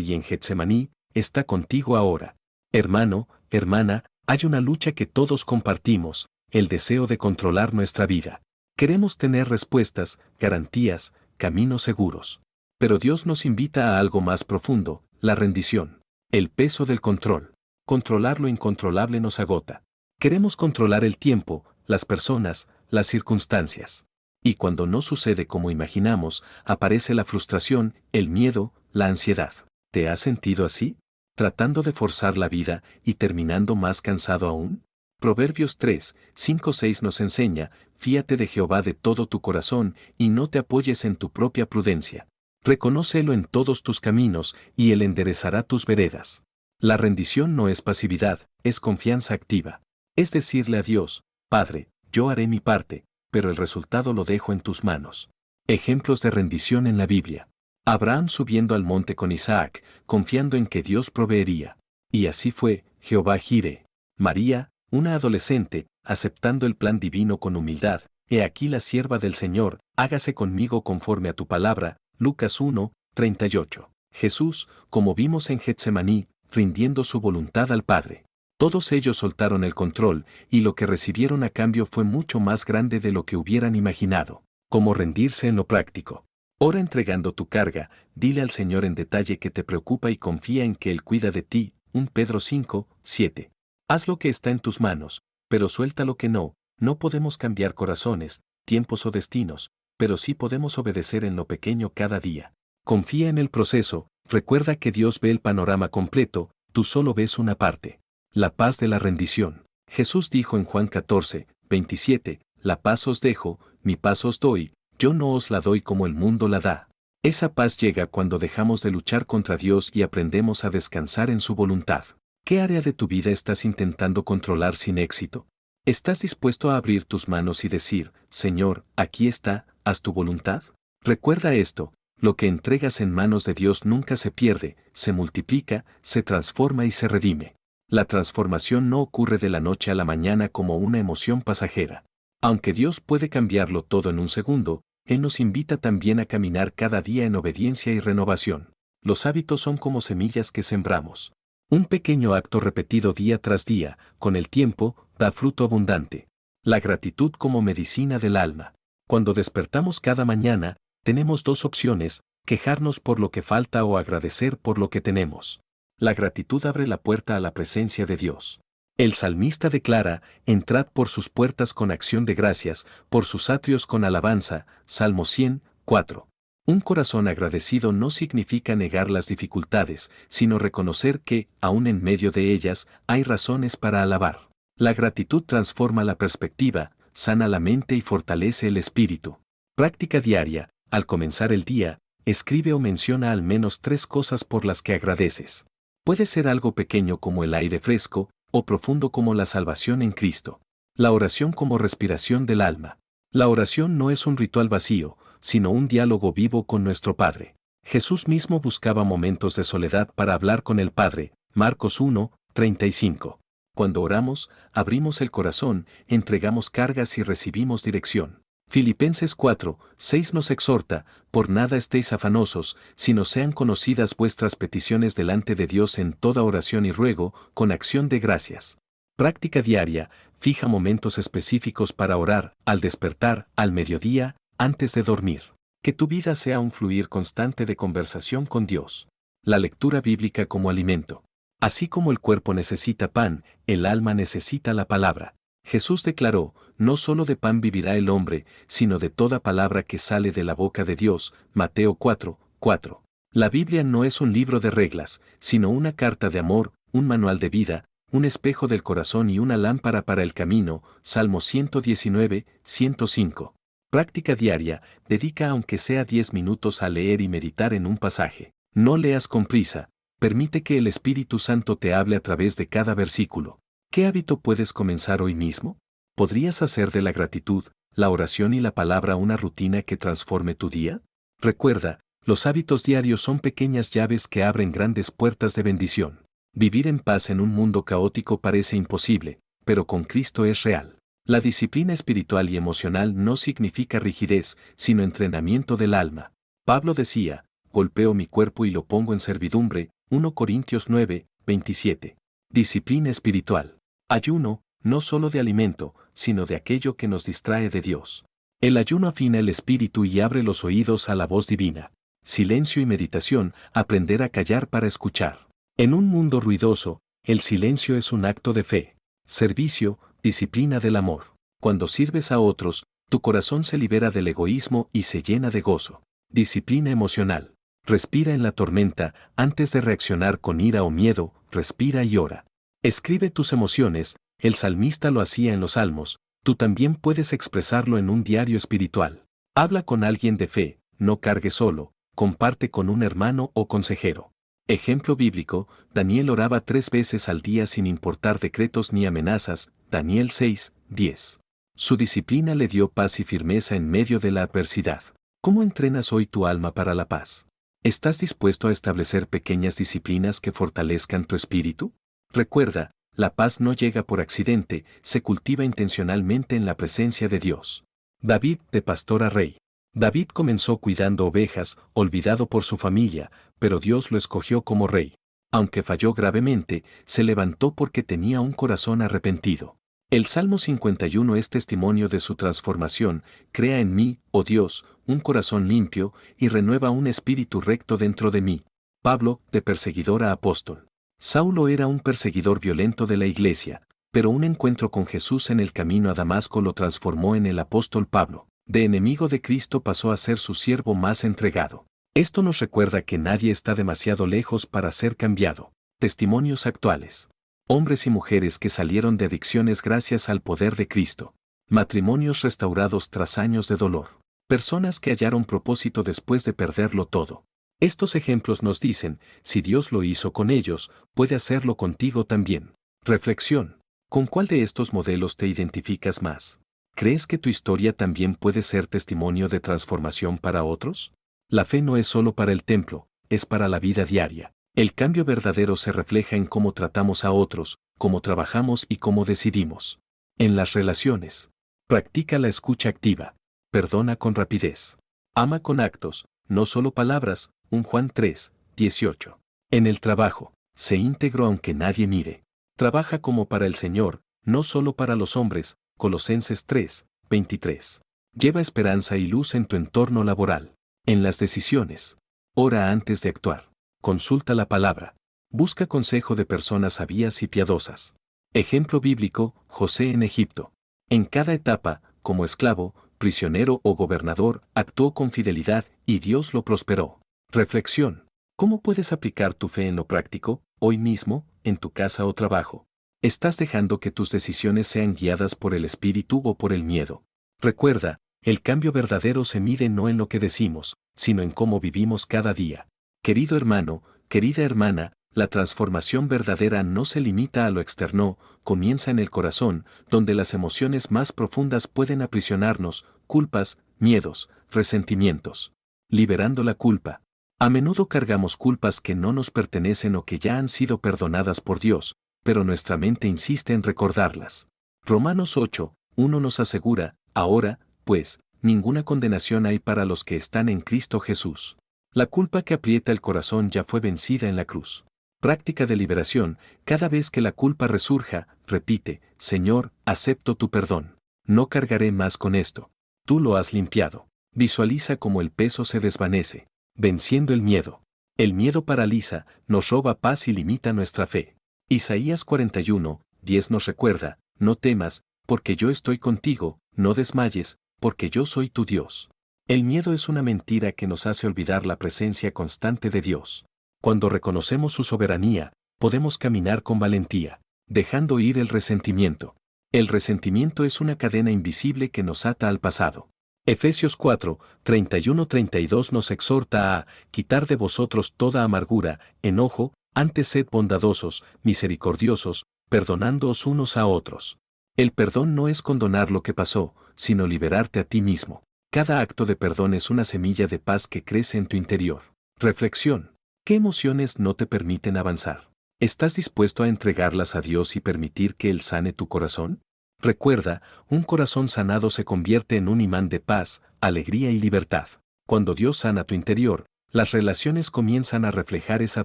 y en Getsemaní, está contigo ahora. Hermano, hermana, hay una lucha que todos compartimos, el deseo de controlar nuestra vida. Queremos tener respuestas, garantías, caminos seguros. Pero Dios nos invita a algo más profundo, la rendición. El peso del control. Controlar lo incontrolable nos agota. Queremos controlar el tiempo, las personas, las circunstancias. Y cuando no sucede como imaginamos, aparece la frustración, el miedo, la ansiedad. ¿Te has sentido así? ¿Tratando de forzar la vida y terminando más cansado aún? Proverbios 3, 5, 6 nos enseña: fíate de Jehová de todo tu corazón y no te apoyes en tu propia prudencia. Reconócelo en todos tus caminos y él enderezará tus veredas. La rendición no es pasividad, es confianza activa. Es decirle a Dios: Padre, yo haré mi parte, pero el resultado lo dejo en tus manos. Ejemplos de rendición en la Biblia. Abraham subiendo al monte con Isaac, confiando en que Dios proveería. Y así fue, Jehová Jireh. María, una adolescente, aceptando el plan divino con humildad: he aquí la sierva del Señor, hágase conmigo conforme a tu palabra. Lucas 1, 38. Jesús, como vimos en Getsemaní, rindiendo su voluntad al Padre. Todos ellos soltaron el control, y lo que recibieron a cambio fue mucho más grande de lo que hubieran imaginado. Como rendirse en lo práctico. Ora entregando tu carga, dile al Señor en detalle que te preocupa y confía en que Él cuida de ti. 1 Pedro 5, 7. Haz lo que está en tus manos, pero suelta lo que no. No podemos cambiar corazones, tiempos o destinos, pero sí podemos obedecer en lo pequeño cada día. Confía en el proceso, recuerda que Dios ve el panorama completo, tú solo ves una parte. La paz de la rendición. Jesús dijo en Juan 14, 27, la paz os dejo, mi paz os doy, yo no os la doy como el mundo la da. Esa paz llega cuando dejamos de luchar contra Dios y aprendemos a descansar en su voluntad. ¿Qué área de tu vida estás intentando controlar sin éxito? ¿Estás dispuesto a abrir tus manos y decir: Señor, aquí está, haz tu voluntad? Recuerda esto: lo que entregas en manos de Dios nunca se pierde, se multiplica, se transforma y se redime. La transformación no ocurre de la noche a la mañana como una emoción pasajera. Aunque Dios puede cambiarlo todo en un segundo, Él nos invita también a caminar cada día en obediencia y renovación. Los hábitos son como semillas que sembramos. Un pequeño acto repetido día tras día, con el tiempo, da fruto abundante. La gratitud como medicina del alma. Cuando despertamos cada mañana, tenemos dos opciones: quejarnos por lo que falta o agradecer por lo que tenemos. La gratitud abre la puerta a la presencia de Dios. El salmista declara: entrad por sus puertas con acción de gracias, por sus atrios con alabanza. Salmo 100, 4. Un corazón agradecido no significa negar las dificultades, sino reconocer que, aun en medio de ellas, hay razones para alabar. La gratitud transforma la perspectiva, sana la mente y fortalece el espíritu. Práctica diaria: al comenzar el día, escribe o menciona al menos 3 cosas por las que agradeces. Puede ser algo pequeño como el aire fresco, o profundo como la salvación en Cristo. La oración como respiración del alma. La oración no es un ritual vacío, sino un diálogo vivo con nuestro Padre. Jesús mismo buscaba momentos de soledad para hablar con el Padre. Marcos 1, 35. Cuando oramos, abrimos el corazón, entregamos cargas y recibimos dirección. Filipenses 4, 6 nos exhorta: por nada estéis afanosos, sino sean conocidas vuestras peticiones delante de Dios en toda oración y ruego, con acción de gracias. Práctica diaria: fija momentos específicos para orar, al despertar, al mediodía, antes de dormir. Que tu vida sea un fluir constante de conversación con Dios. La lectura bíblica como alimento. Así como el cuerpo necesita pan, el alma necesita la palabra. Jesús declaró: no solo de pan vivirá el hombre, sino de toda palabra que sale de la boca de Dios. Mateo 4, 4. La Biblia no es un libro de reglas, sino una carta de amor, un manual de vida, un espejo del corazón y una lámpara para el camino. Salmo 119, 105. Práctica diaria: dedica aunque sea 10 minutos a leer y meditar en un pasaje. No leas con prisa, permite que el Espíritu Santo te hable a través de cada versículo. ¿Qué hábito puedes comenzar hoy mismo? ¿Podrías hacer de la gratitud, la oración y la palabra una rutina que transforme tu día? Recuerda, los hábitos diarios son pequeñas llaves que abren grandes puertas de bendición. Vivir en paz en un mundo caótico parece imposible, pero con Cristo es real. La disciplina espiritual y emocional no significa rigidez, sino entrenamiento del alma. Pablo decía: golpeo mi cuerpo y lo pongo en servidumbre. 1 Corintios 9, 27. Disciplina espiritual. Ayuno, no solo de alimento, sino de aquello que nos distrae de Dios. El ayuno afina el espíritu y abre los oídos a la voz divina. Silencio y meditación: aprender a callar para escuchar. En un mundo ruidoso, el silencio es un acto de fe, servicio, disciplina del amor. Cuando sirves a otros, tu corazón se libera del egoísmo y se llena de gozo. Disciplina emocional. Respira en la tormenta, antes de reaccionar con ira o miedo, respira y ora. Escribe tus emociones, el salmista lo hacía en los salmos, tú también puedes expresarlo en un diario espiritual. Habla con alguien de fe, no cargues solo, comparte con un hermano o consejero. Ejemplo bíblico, Daniel oraba 3 veces al día sin importar decretos ni amenazas, Daniel 6:10. Su disciplina le dio paz y firmeza en medio de la adversidad. ¿Cómo entrenas hoy tu alma para la paz? ¿Estás dispuesto a establecer pequeñas disciplinas que fortalezcan tu espíritu? Recuerda, la paz no llega por accidente, se cultiva intencionalmente en la presencia de Dios. David de pastor a rey. David comenzó cuidando ovejas, olvidado por su familia, pero Dios lo escogió como rey. Aunque falló gravemente, se levantó porque tenía un corazón arrepentido. El Salmo 51 es testimonio de su transformación: crea en mí, oh Dios, un corazón limpio, y renueva un espíritu recto dentro de mí. Pablo, de perseguidor a apóstol. Saulo era un perseguidor violento de la iglesia, pero un encuentro con Jesús en el camino a Damasco lo transformó en el apóstol Pablo. De enemigo de Cristo pasó a ser su siervo más entregado. Esto nos recuerda que nadie está demasiado lejos para ser cambiado. Testimonios actuales. Hombres y mujeres que salieron de adicciones gracias al poder de Cristo. Matrimonios restaurados tras años de dolor. Personas que hallaron propósito después de perderlo todo. Estos ejemplos nos dicen, si Dios lo hizo con ellos, puede hacerlo contigo también. Reflexión. ¿Con cuál de estos modelos te identificas más? ¿Crees que tu historia también puede ser testimonio de transformación para otros? La fe no es solo para el templo, es para la vida diaria. El cambio verdadero se refleja en cómo tratamos a otros, cómo trabajamos y cómo decidimos. En las relaciones. Practica la escucha activa. Perdona con rapidez. Ama con actos, no solo palabras, 1 Juan 3:18. En el trabajo. Sé íntegro aunque nadie mire. Trabaja como para el Señor, no solo para los hombres, Colosenses 3:23. Lleva esperanza y luz en tu entorno laboral. En las decisiones. Ora antes de actuar. Consulta la palabra. Busca consejo de personas sabias y piadosas. Ejemplo bíblico, José en Egipto. En cada etapa, como esclavo, prisionero o gobernador, actuó con fidelidad y Dios lo prosperó. Reflexión. ¿Cómo puedes aplicar tu fe en lo práctico, hoy mismo, en tu casa o trabajo? ¿Estás dejando que tus decisiones sean guiadas por el espíritu o por el miedo? Recuerda, el cambio verdadero se mide no en lo que decimos, sino en cómo vivimos cada día. Querido hermano, querida hermana, la transformación verdadera no se limita a lo externo, comienza en el corazón, donde las emociones más profundas pueden aprisionarnos: culpas, miedos, resentimientos. Liberando la culpa. A menudo cargamos culpas que no nos pertenecen o que ya han sido perdonadas por Dios, pero nuestra mente insiste en recordarlas. Romanos 8:1 nos asegura, ahora, pues, ninguna condenación hay para los que están en Cristo Jesús. La culpa que aprieta el corazón ya fue vencida en la cruz. Práctica de liberación. Cada vez que la culpa resurja, repite: Señor, acepto tu perdón. No cargaré más con esto. Tú lo has limpiado. Visualiza cómo el peso se desvanece, venciendo el miedo. El miedo paraliza, nos roba paz y limita nuestra fe. Isaías 41:10 nos recuerda: no temas, porque yo estoy contigo, no desmayes, porque yo soy tu Dios. El miedo es una mentira que nos hace olvidar la presencia constante de Dios. Cuando reconocemos su soberanía, podemos caminar con valentía, dejando ir el resentimiento. El resentimiento es una cadena invisible que nos ata al pasado. Efesios 4:31-32 nos exhorta a quitar de vosotros toda amargura, enojo, antes sed bondadosos, misericordiosos, perdonándoos unos a otros. El perdón no es condonar lo que pasó, sino liberarte a ti mismo. Cada acto de perdón es una semilla de paz que crece en tu interior. Reflexión. ¿Qué emociones no te permiten avanzar? ¿Estás dispuesto a entregarlas a Dios y permitir que Él sane tu corazón? Recuerda, un corazón sanado se convierte en un imán de paz, alegría y libertad. Cuando Dios sana tu interior, las relaciones comienzan a reflejar esa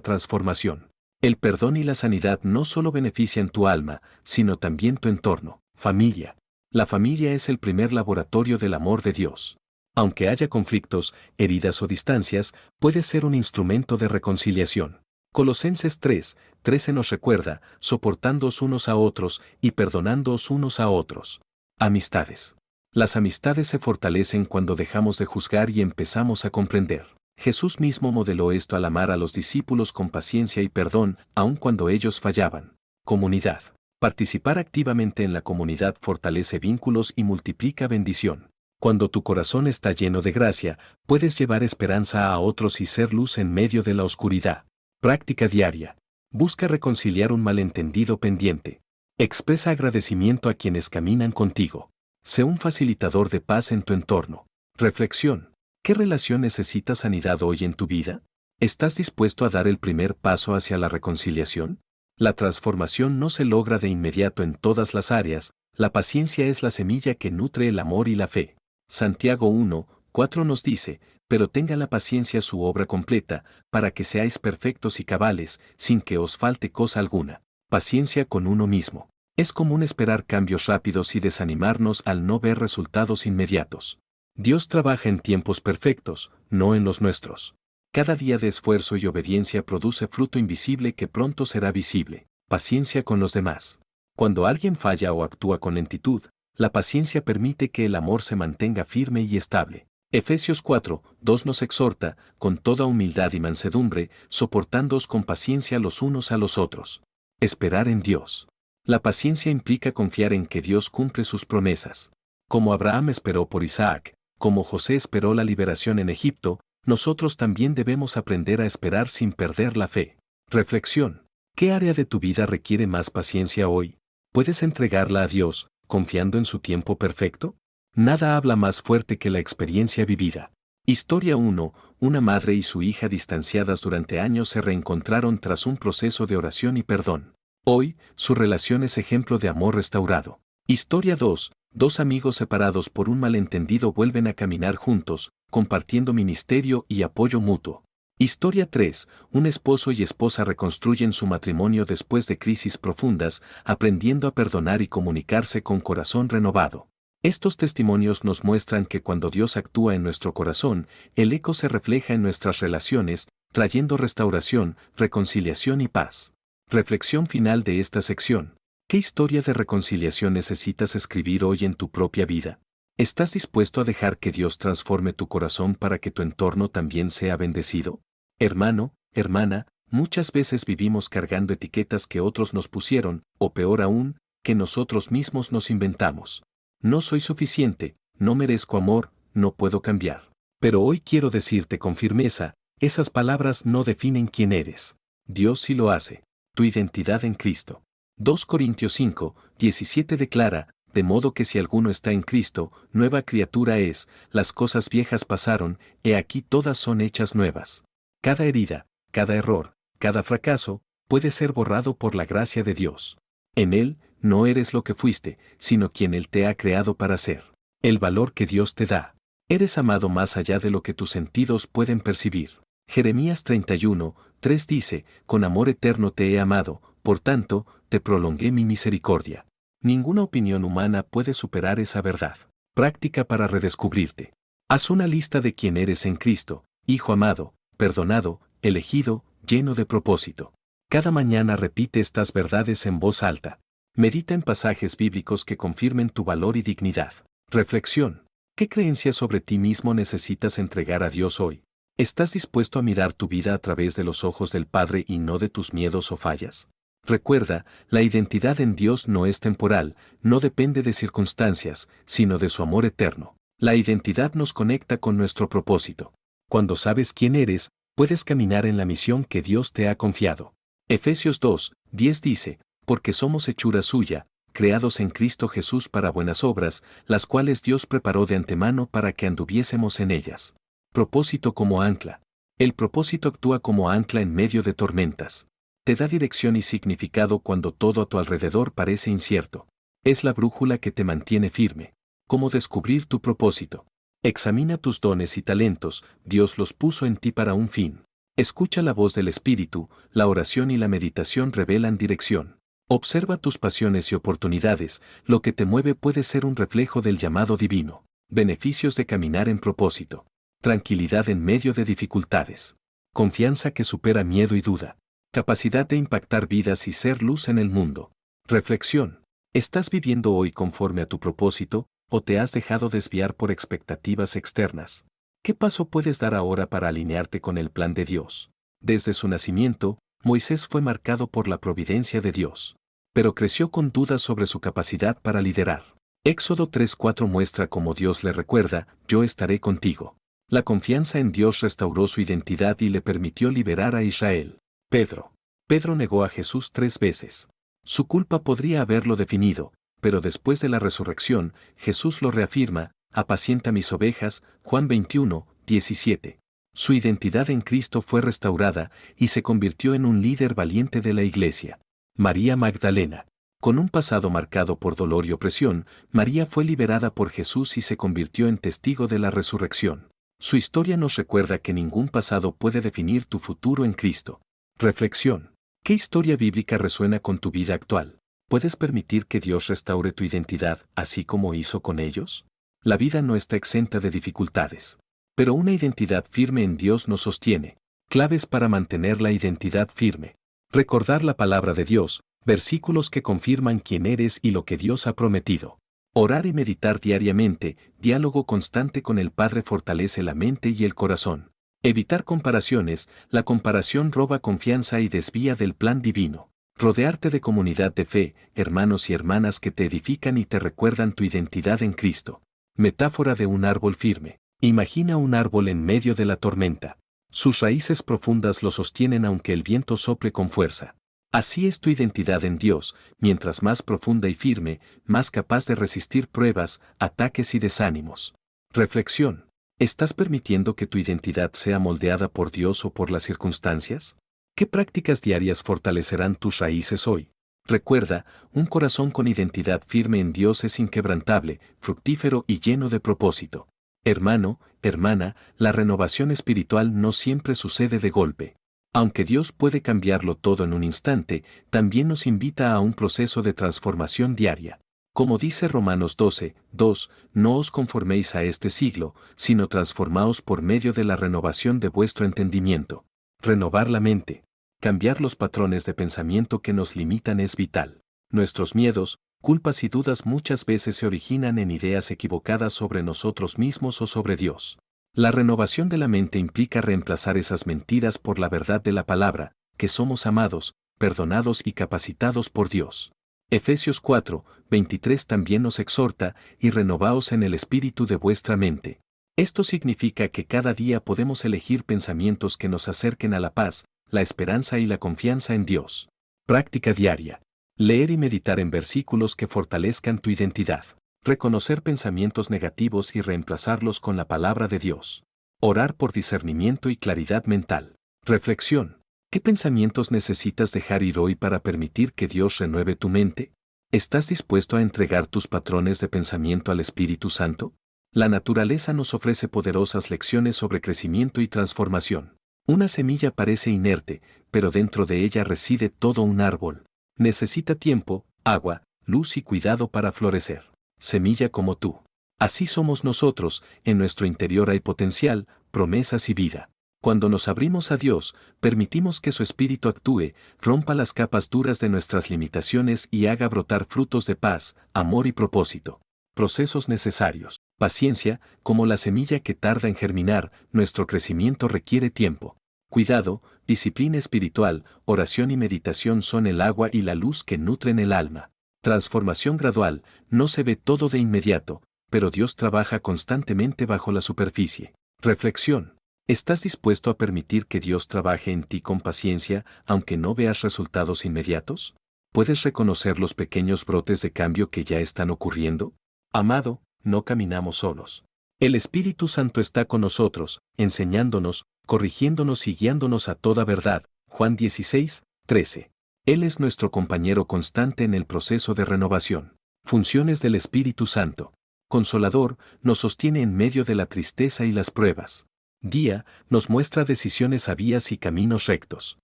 transformación. El perdón y la sanidad no solo benefician tu alma, sino también tu entorno. Familia. La familia es el primer laboratorio del amor de Dios. Aunque haya conflictos, heridas o distancias, puede ser un instrumento de reconciliación. Colosenses 3:13 nos recuerda, soportándoos unos a otros y perdonándoos unos a otros. Amistades. Las amistades se fortalecen cuando dejamos de juzgar y empezamos a comprender. Jesús mismo modeló esto al amar a los discípulos con paciencia y perdón, aun cuando ellos fallaban. Comunidad. Participar activamente en la comunidad fortalece vínculos y multiplica bendición. Cuando tu corazón está lleno de gracia, puedes llevar esperanza a otros y ser luz en medio de la oscuridad. Práctica diaria. Busca reconciliar un malentendido pendiente. Expresa agradecimiento a quienes caminan contigo. Sé un facilitador de paz en tu entorno. Reflexión. ¿Qué relación necesita sanidad hoy en tu vida? ¿Estás dispuesto a dar el primer paso hacia la reconciliación? La transformación no se logra de inmediato en todas las áreas, la paciencia es la semilla que nutre el amor y la fe. Santiago 1:4 nos dice, pero tenga la paciencia su obra completa, para que seáis perfectos y cabales, sin que os falte cosa alguna. Paciencia con uno mismo. Es común esperar cambios rápidos y desanimarnos al no ver resultados inmediatos. Dios trabaja en tiempos perfectos, no en los nuestros. Cada día de esfuerzo y obediencia produce fruto invisible que pronto será visible. Paciencia con los demás. Cuando alguien falla o actúa con lentitud, la paciencia permite que el amor se mantenga firme y estable. Efesios 4:2 nos exhorta, con toda humildad y mansedumbre, soportándoos con paciencia los unos a los otros. Esperar en Dios. La paciencia implica confiar en que Dios cumple sus promesas. Como Abraham esperó por Isaac, como José esperó la liberación en Egipto, nosotros también debemos aprender a esperar sin perder la fe. Reflexión. ¿Qué área de tu vida requiere más paciencia hoy? ¿Puedes entregarla a Dios, confiando en su tiempo perfecto? Nada habla más fuerte que la experiencia vivida. Historia 1. Una madre y su hija distanciadas durante años se reencontraron tras un proceso de oración y perdón. Hoy, su relación es ejemplo de amor restaurado. Historia 2. Dos amigos separados por un malentendido vuelven a caminar juntos, compartiendo ministerio y apoyo mutuo. Historia 3. Un esposo y esposa reconstruyen su matrimonio después de crisis profundas, aprendiendo a perdonar y comunicarse con corazón renovado. Estos testimonios nos muestran que cuando Dios actúa en nuestro corazón, el eco se refleja en nuestras relaciones, trayendo restauración, reconciliación y paz. Reflexión final de esta sección. ¿Qué historia de reconciliación necesitas escribir hoy en tu propia vida? ¿Estás dispuesto a dejar que Dios transforme tu corazón para que tu entorno también sea bendecido? Hermano, hermana, muchas veces vivimos cargando etiquetas que otros nos pusieron, o peor aún, que nosotros mismos nos inventamos. No soy suficiente, no merezco amor, no puedo cambiar. Pero hoy quiero decirte con firmeza, esas palabras no definen quién eres. Dios sí lo hace. Tu identidad en Cristo. 2 Corintios 5:17 declara, de modo que si alguno está en Cristo, nueva criatura es, las cosas viejas pasaron, he aquí todas son hechas nuevas. Cada herida, cada error, cada fracaso, puede ser borrado por la gracia de Dios. En Él, no eres lo que fuiste, sino quien Él te ha creado para ser. El valor que Dios te da. Eres amado más allá de lo que tus sentidos pueden percibir. Jeremías 31:3 dice, con amor eterno te he amado, por tanto, te prolongué mi misericordia. Ninguna opinión humana puede superar esa verdad. Práctica para redescubrirte. Haz una lista de quién eres en Cristo, hijo amado, perdonado, elegido, lleno de propósito. Cada mañana repite estas verdades en voz alta. Medita en pasajes bíblicos que confirmen tu valor y dignidad. Reflexión. ¿Qué creencias sobre ti mismo necesitas entregar a Dios hoy? ¿Estás dispuesto a mirar tu vida a través de los ojos del Padre y no de tus miedos o fallas? Recuerda, la identidad en Dios no es temporal, no depende de circunstancias, sino de su amor eterno. La identidad nos conecta con nuestro propósito. Cuando sabes quién eres, puedes caminar en la misión que Dios te ha confiado. Efesios 2:10 dice, porque somos hechura suya, creados en Cristo Jesús para buenas obras, las cuales Dios preparó de antemano para que anduviésemos en ellas. Propósito como ancla. El propósito actúa como ancla en medio de tormentas. Te da dirección y significado cuando todo a tu alrededor parece incierto. Es la brújula que te mantiene firme. ¿Cómo descubrir tu propósito? Examina tus dones y talentos, Dios los puso en ti para un fin. Escucha la voz del Espíritu, la oración y la meditación revelan dirección. Observa tus pasiones y oportunidades, lo que te mueve puede ser un reflejo del llamado divino. Beneficios de caminar en propósito. Tranquilidad en medio de dificultades. Confianza que supera miedo y duda. Capacidad de impactar vidas y ser luz en el mundo. Reflexión. ¿Estás viviendo hoy conforme a tu propósito o te has dejado desviar por expectativas externas? ¿Qué paso puedes dar ahora para alinearte con el plan de Dios? Desde su nacimiento, Moisés fue marcado por la providencia de Dios, pero creció con dudas sobre su capacidad para liderar. Éxodo 3:4 muestra cómo Dios le recuerda: yo estaré contigo. La confianza en Dios restauró su identidad y le permitió liberar a Israel. Pedro. Pedro negó a Jesús 3 veces. Su culpa podría haberlo definido, pero después de la resurrección, Jesús lo reafirma: apacienta mis ovejas, Juan 21:17. Su identidad en Cristo fue restaurada y se convirtió en un líder valiente de la iglesia. María Magdalena. Con un pasado marcado por dolor y opresión, María fue liberada por Jesús y se convirtió en testigo de la resurrección. Su historia nos recuerda que ningún pasado puede definir tu futuro en Cristo. Reflexión. ¿Qué historia bíblica resuena con tu vida actual? ¿Puedes permitir que Dios restaure tu identidad, así como hizo con ellos? La vida no está exenta de dificultades, pero una identidad firme en Dios nos sostiene. Claves para mantener la identidad firme. Recordar la palabra de Dios, versículos que confirman quién eres y lo que Dios ha prometido. Orar y meditar diariamente, diálogo constante con el Padre fortalece la mente y el corazón. Evitar comparaciones, la comparación roba confianza y desvía del plan divino. Rodearte de comunidad de fe, hermanos y hermanas que te edifican y te recuerdan tu identidad en Cristo. Metáfora de un árbol firme. Imagina un árbol en medio de la tormenta. Sus raíces profundas lo sostienen aunque el viento sople con fuerza. Así es tu identidad en Dios: mientras más profunda y firme, más capaz de resistir pruebas, ataques y desánimos. Reflexión. ¿Estás permitiendo que tu identidad sea moldeada por Dios o por las circunstancias? ¿Qué prácticas diarias fortalecerán tus raíces hoy? Recuerda, un corazón con identidad firme en Dios es inquebrantable, fructífero y lleno de propósito. Hermano, hermana, la renovación espiritual no siempre sucede de golpe. Aunque Dios puede cambiarlo todo en un instante, también nos invita a un proceso de transformación diaria. Como dice Romanos 12:2, no os conforméis a este siglo, sino transformaos por medio de la renovación de vuestro entendimiento. Renovar la mente. Cambiar los patrones de pensamiento que nos limitan es vital. Nuestros miedos, culpas y dudas muchas veces se originan en ideas equivocadas sobre nosotros mismos o sobre Dios. La renovación de la mente implica reemplazar esas mentiras por la verdad de la palabra, que somos amados, perdonados y capacitados por Dios. Efesios 4:23 también nos exhorta: y renovaos en el espíritu de vuestra mente. Esto significa que cada día podemos elegir pensamientos que nos acerquen a la paz, la esperanza y la confianza en Dios. Práctica diaria. Leer y meditar en versículos que fortalezcan tu identidad. Reconocer pensamientos negativos y reemplazarlos con la palabra de Dios. Orar por discernimiento y claridad mental. Reflexión. ¿Qué pensamientos necesitas dejar ir hoy para permitir que Dios renueve tu mente? ¿Estás dispuesto a entregar tus patrones de pensamiento al Espíritu Santo? La naturaleza nos ofrece poderosas lecciones sobre crecimiento y transformación. Una semilla parece inerte, pero dentro de ella reside todo un árbol. Necesita tiempo, agua, luz y cuidado para florecer. Semilla como tú. Así somos nosotros: en nuestro interior hay potencial, promesas y vida. Cuando nos abrimos a Dios, permitimos que su Espíritu actúe, rompa las capas duras de nuestras limitaciones y haga brotar frutos de paz, amor y propósito. Procesos necesarios. Paciencia, como la semilla que tarda en germinar, nuestro crecimiento requiere tiempo. Cuidado, disciplina espiritual, oración y meditación son el agua y la luz que nutren el alma. Transformación gradual, no se ve todo de inmediato, pero Dios trabaja constantemente bajo la superficie. Reflexión. ¿Estás dispuesto a permitir que Dios trabaje en ti con paciencia, aunque no veas resultados inmediatos? ¿Puedes reconocer los pequeños brotes de cambio que ya están ocurriendo? Amado, no caminamos solos. El Espíritu Santo está con nosotros, enseñándonos, corrigiéndonos y guiándonos a toda verdad. Juan 16:13. Él es nuestro compañero constante en el proceso de renovación. Funciones del Espíritu Santo. Consolador, nos sostiene en medio de la tristeza y las pruebas. Guía, nos muestra decisiones sabias y caminos rectos.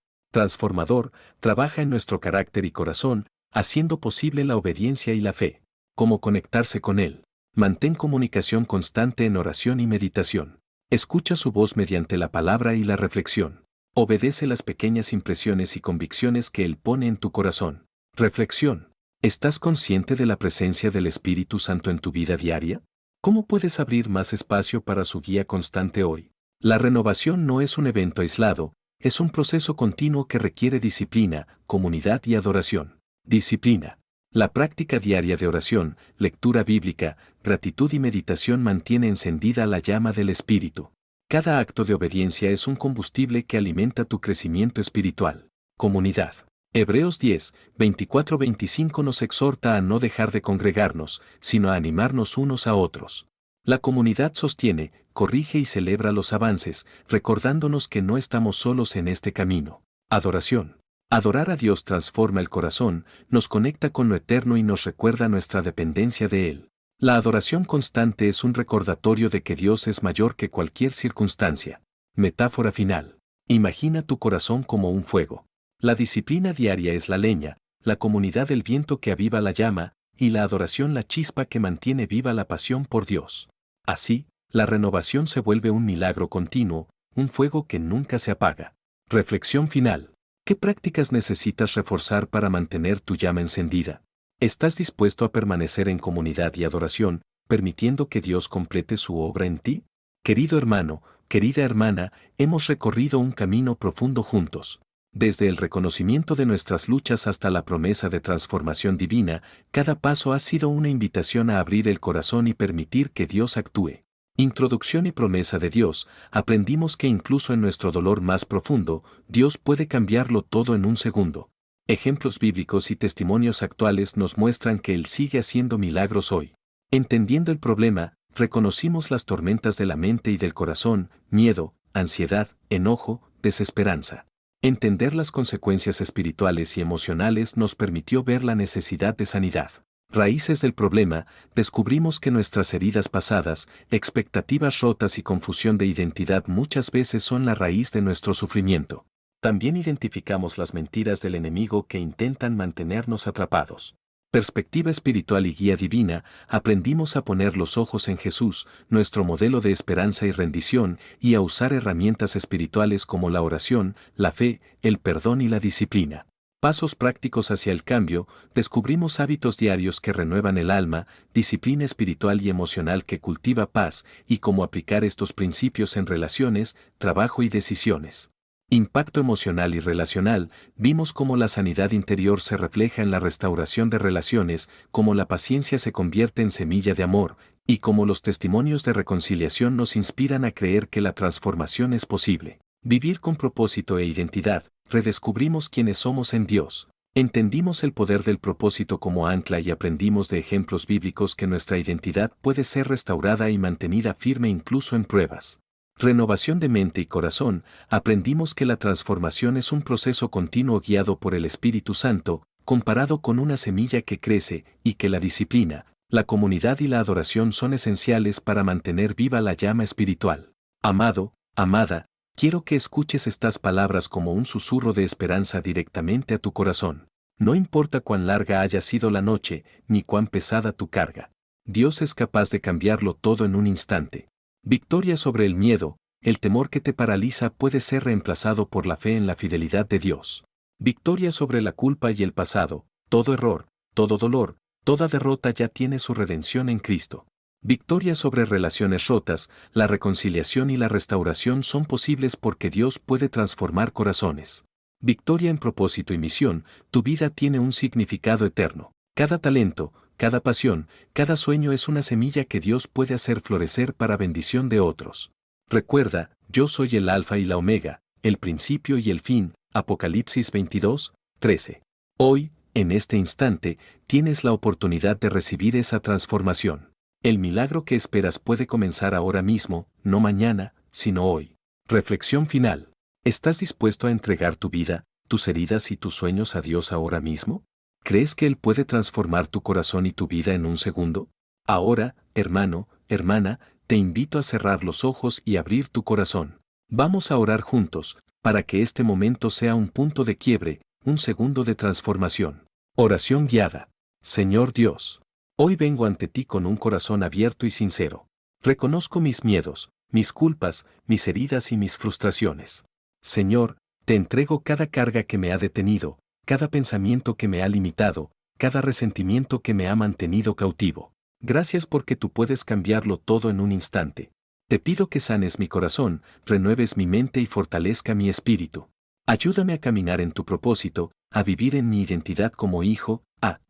Transformador, trabaja en nuestro carácter y corazón, haciendo posible la obediencia y la fe. ¿Cómo conectarse con Él? Mantén comunicación constante en oración y meditación. Escucha su voz mediante la palabra y la reflexión. Obedece las pequeñas impresiones y convicciones que Él pone en tu corazón. Reflexión. ¿Estás consciente de la presencia del Espíritu Santo en tu vida diaria? ¿Cómo puedes abrir más espacio para su guía constante hoy? La renovación no es un evento aislado, es un proceso continuo que requiere disciplina, comunidad y adoración. Disciplina. La práctica diaria de oración, lectura bíblica, gratitud y meditación mantiene encendida la llama del Espíritu. Cada acto de obediencia es un combustible que alimenta tu crecimiento espiritual. Comunidad. Hebreos 10, 24-25 nos exhorta a no dejar de congregarnos, sino a animarnos unos a otros. La comunidad sostiene, corrige y celebra los avances, recordándonos que no estamos solos en este camino. Adoración. Adorar a Dios transforma el corazón, nos conecta con lo eterno y nos recuerda nuestra dependencia de Él. La adoración constante es un recordatorio de que Dios es mayor que cualquier circunstancia. Metáfora final. Imagina tu corazón como un fuego. La disciplina diaria es la leña, la comunidad el viento que aviva la llama, y la adoración la chispa que mantiene viva la pasión por Dios. Así, la renovación se vuelve un milagro continuo, un fuego que nunca se apaga. Reflexión final. ¿Qué prácticas necesitas reforzar para mantener tu llama encendida? ¿Estás dispuesto a permanecer en comunidad y adoración, permitiendo que Dios complete su obra en ti? Querido hermano, querida hermana, hemos recorrido un camino profundo juntos. Desde el reconocimiento de nuestras luchas hasta la promesa de transformación divina, cada paso ha sido una invitación a abrir el corazón y permitir que Dios actúe. Introducción y promesa de Dios, aprendimos que incluso en nuestro dolor más profundo, Dios puede cambiarlo todo en un segundo. Ejemplos bíblicos y testimonios actuales nos muestran que Él sigue haciendo milagros hoy. Entendiendo el problema, reconocimos las tormentas de la mente y del corazón, miedo, ansiedad, enojo, desesperanza. Entender las consecuencias espirituales y emocionales nos permitió ver la necesidad de sanidad. Raíces del problema, descubrimos que nuestras heridas pasadas, expectativas rotas y confusión de identidad muchas veces son la raíz de nuestro sufrimiento. También identificamos las mentiras del enemigo que intentan mantenernos atrapados. Perspectiva espiritual y guía divina, aprendimos a poner los ojos en Jesús, nuestro modelo de esperanza y rendición, y a usar herramientas espirituales como la oración, la fe, el perdón y la disciplina. Pasos prácticos hacia el cambio, descubrimos hábitos diarios que renuevan el alma, disciplina espiritual y emocional que cultiva paz, y cómo aplicar estos principios en relaciones, trabajo y decisiones. Impacto emocional y relacional, vimos cómo la sanidad interior se refleja en la restauración de relaciones, cómo la paciencia se convierte en semilla de amor, y cómo los testimonios de reconciliación nos inspiran a creer que la transformación es posible. Vivir con propósito e identidad, redescubrimos quiénes somos en Dios. Entendimos el poder del propósito como ancla y aprendimos de ejemplos bíblicos que nuestra identidad puede ser restaurada y mantenida firme incluso en pruebas. Renovación de mente y corazón, aprendimos que la transformación es un proceso continuo guiado por el Espíritu Santo, comparado con una semilla que crece, y que la disciplina, la comunidad y la adoración son esenciales para mantener viva la llama espiritual. Amado, amada, quiero que escuches estas palabras como un susurro de esperanza directamente a tu corazón. No importa cuán larga haya sido la noche, ni cuán pesada tu carga. Dios es capaz de cambiarlo todo en un instante. Victoria sobre el miedo, el temor que te paraliza puede ser reemplazado por la fe en la fidelidad de Dios. Victoria sobre la culpa y el pasado, todo error, todo dolor, toda derrota ya tiene su redención en Cristo. Victoria sobre relaciones rotas, la reconciliación y la restauración son posibles porque Dios puede transformar corazones. Victoria en propósito y misión, tu vida tiene un significado eterno. Cada talento, cada pasión, cada sueño es una semilla que Dios puede hacer florecer para bendición de otros. Recuerda, yo soy el Alfa y la Omega, el principio y el fin, Apocalipsis 22, 13. Hoy, en este instante, tienes la oportunidad de recibir esa transformación. El milagro que esperas puede comenzar ahora mismo, no mañana, sino hoy. Reflexión final. ¿Estás dispuesto a entregar tu vida, tus heridas y tus sueños a Dios ahora mismo? ¿Crees que Él puede transformar tu corazón y tu vida en un segundo? Ahora, hermano, hermana, te invito a cerrar los ojos y abrir tu corazón. Vamos a orar juntos, para que este momento sea un punto de quiebre, un segundo de transformación. Oración guiada. Señor Dios, hoy vengo ante ti con un corazón abierto y sincero. Reconozco mis miedos, mis culpas, mis heridas y mis frustraciones. Señor, Te entrego cada carga que me ha detenido, cada pensamiento que me ha limitado, cada resentimiento que me ha mantenido cautivo. Gracias porque tú puedes cambiarlo todo en un instante. Te pido que sanes mi corazón, renueves mi mente y fortalezca mi espíritu. Ayúdame a caminar en tu propósito, a vivir en mi identidad como hijo,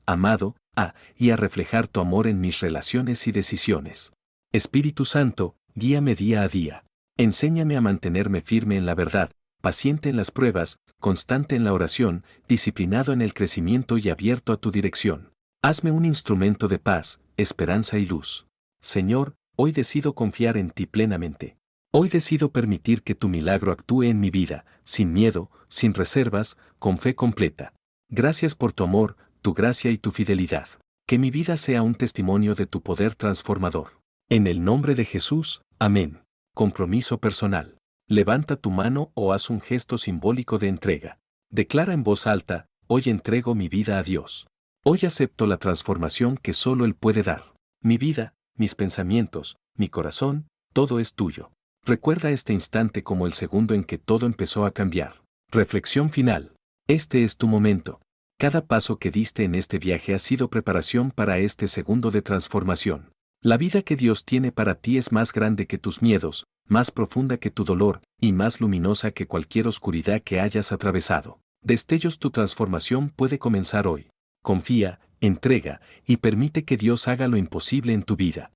amado, y a reflejar tu amor en mis relaciones y decisiones. Espíritu Santo, guíame día a día. Enséñame a mantenerme firme en la verdad, paciente en las pruebas, constante en la oración, disciplinado en el crecimiento y abierto a tu dirección. Hazme un instrumento de paz, esperanza y luz. Señor, hoy decido confiar en ti plenamente. Hoy decido permitir que tu milagro actúe en mi vida, sin miedo, sin reservas, con fe completa. Gracias por tu amor, tu gracia y tu fidelidad. Que mi vida sea un testimonio de tu poder transformador. En el nombre de Jesús, amén. Compromiso personal. Levanta tu mano o haz un gesto simbólico de entrega. Declara en voz alta, hoy entrego mi vida a Dios. Hoy acepto la transformación que solo Él puede dar. Mi vida, mis pensamientos, mi corazón, todo es tuyo. Recuerda este instante como el segundo en que todo empezó a cambiar. Reflexión final. Este es tu momento. Cada paso que diste en este viaje ha sido preparación para este segundo de transformación. La vida que Dios tiene para ti es más grande que tus miedos, más profunda que tu dolor, y más luminosa que cualquier oscuridad que hayas atravesado. Destellos, tu transformación puede comenzar hoy. Confía, entrega, y permite que Dios haga lo imposible en tu vida.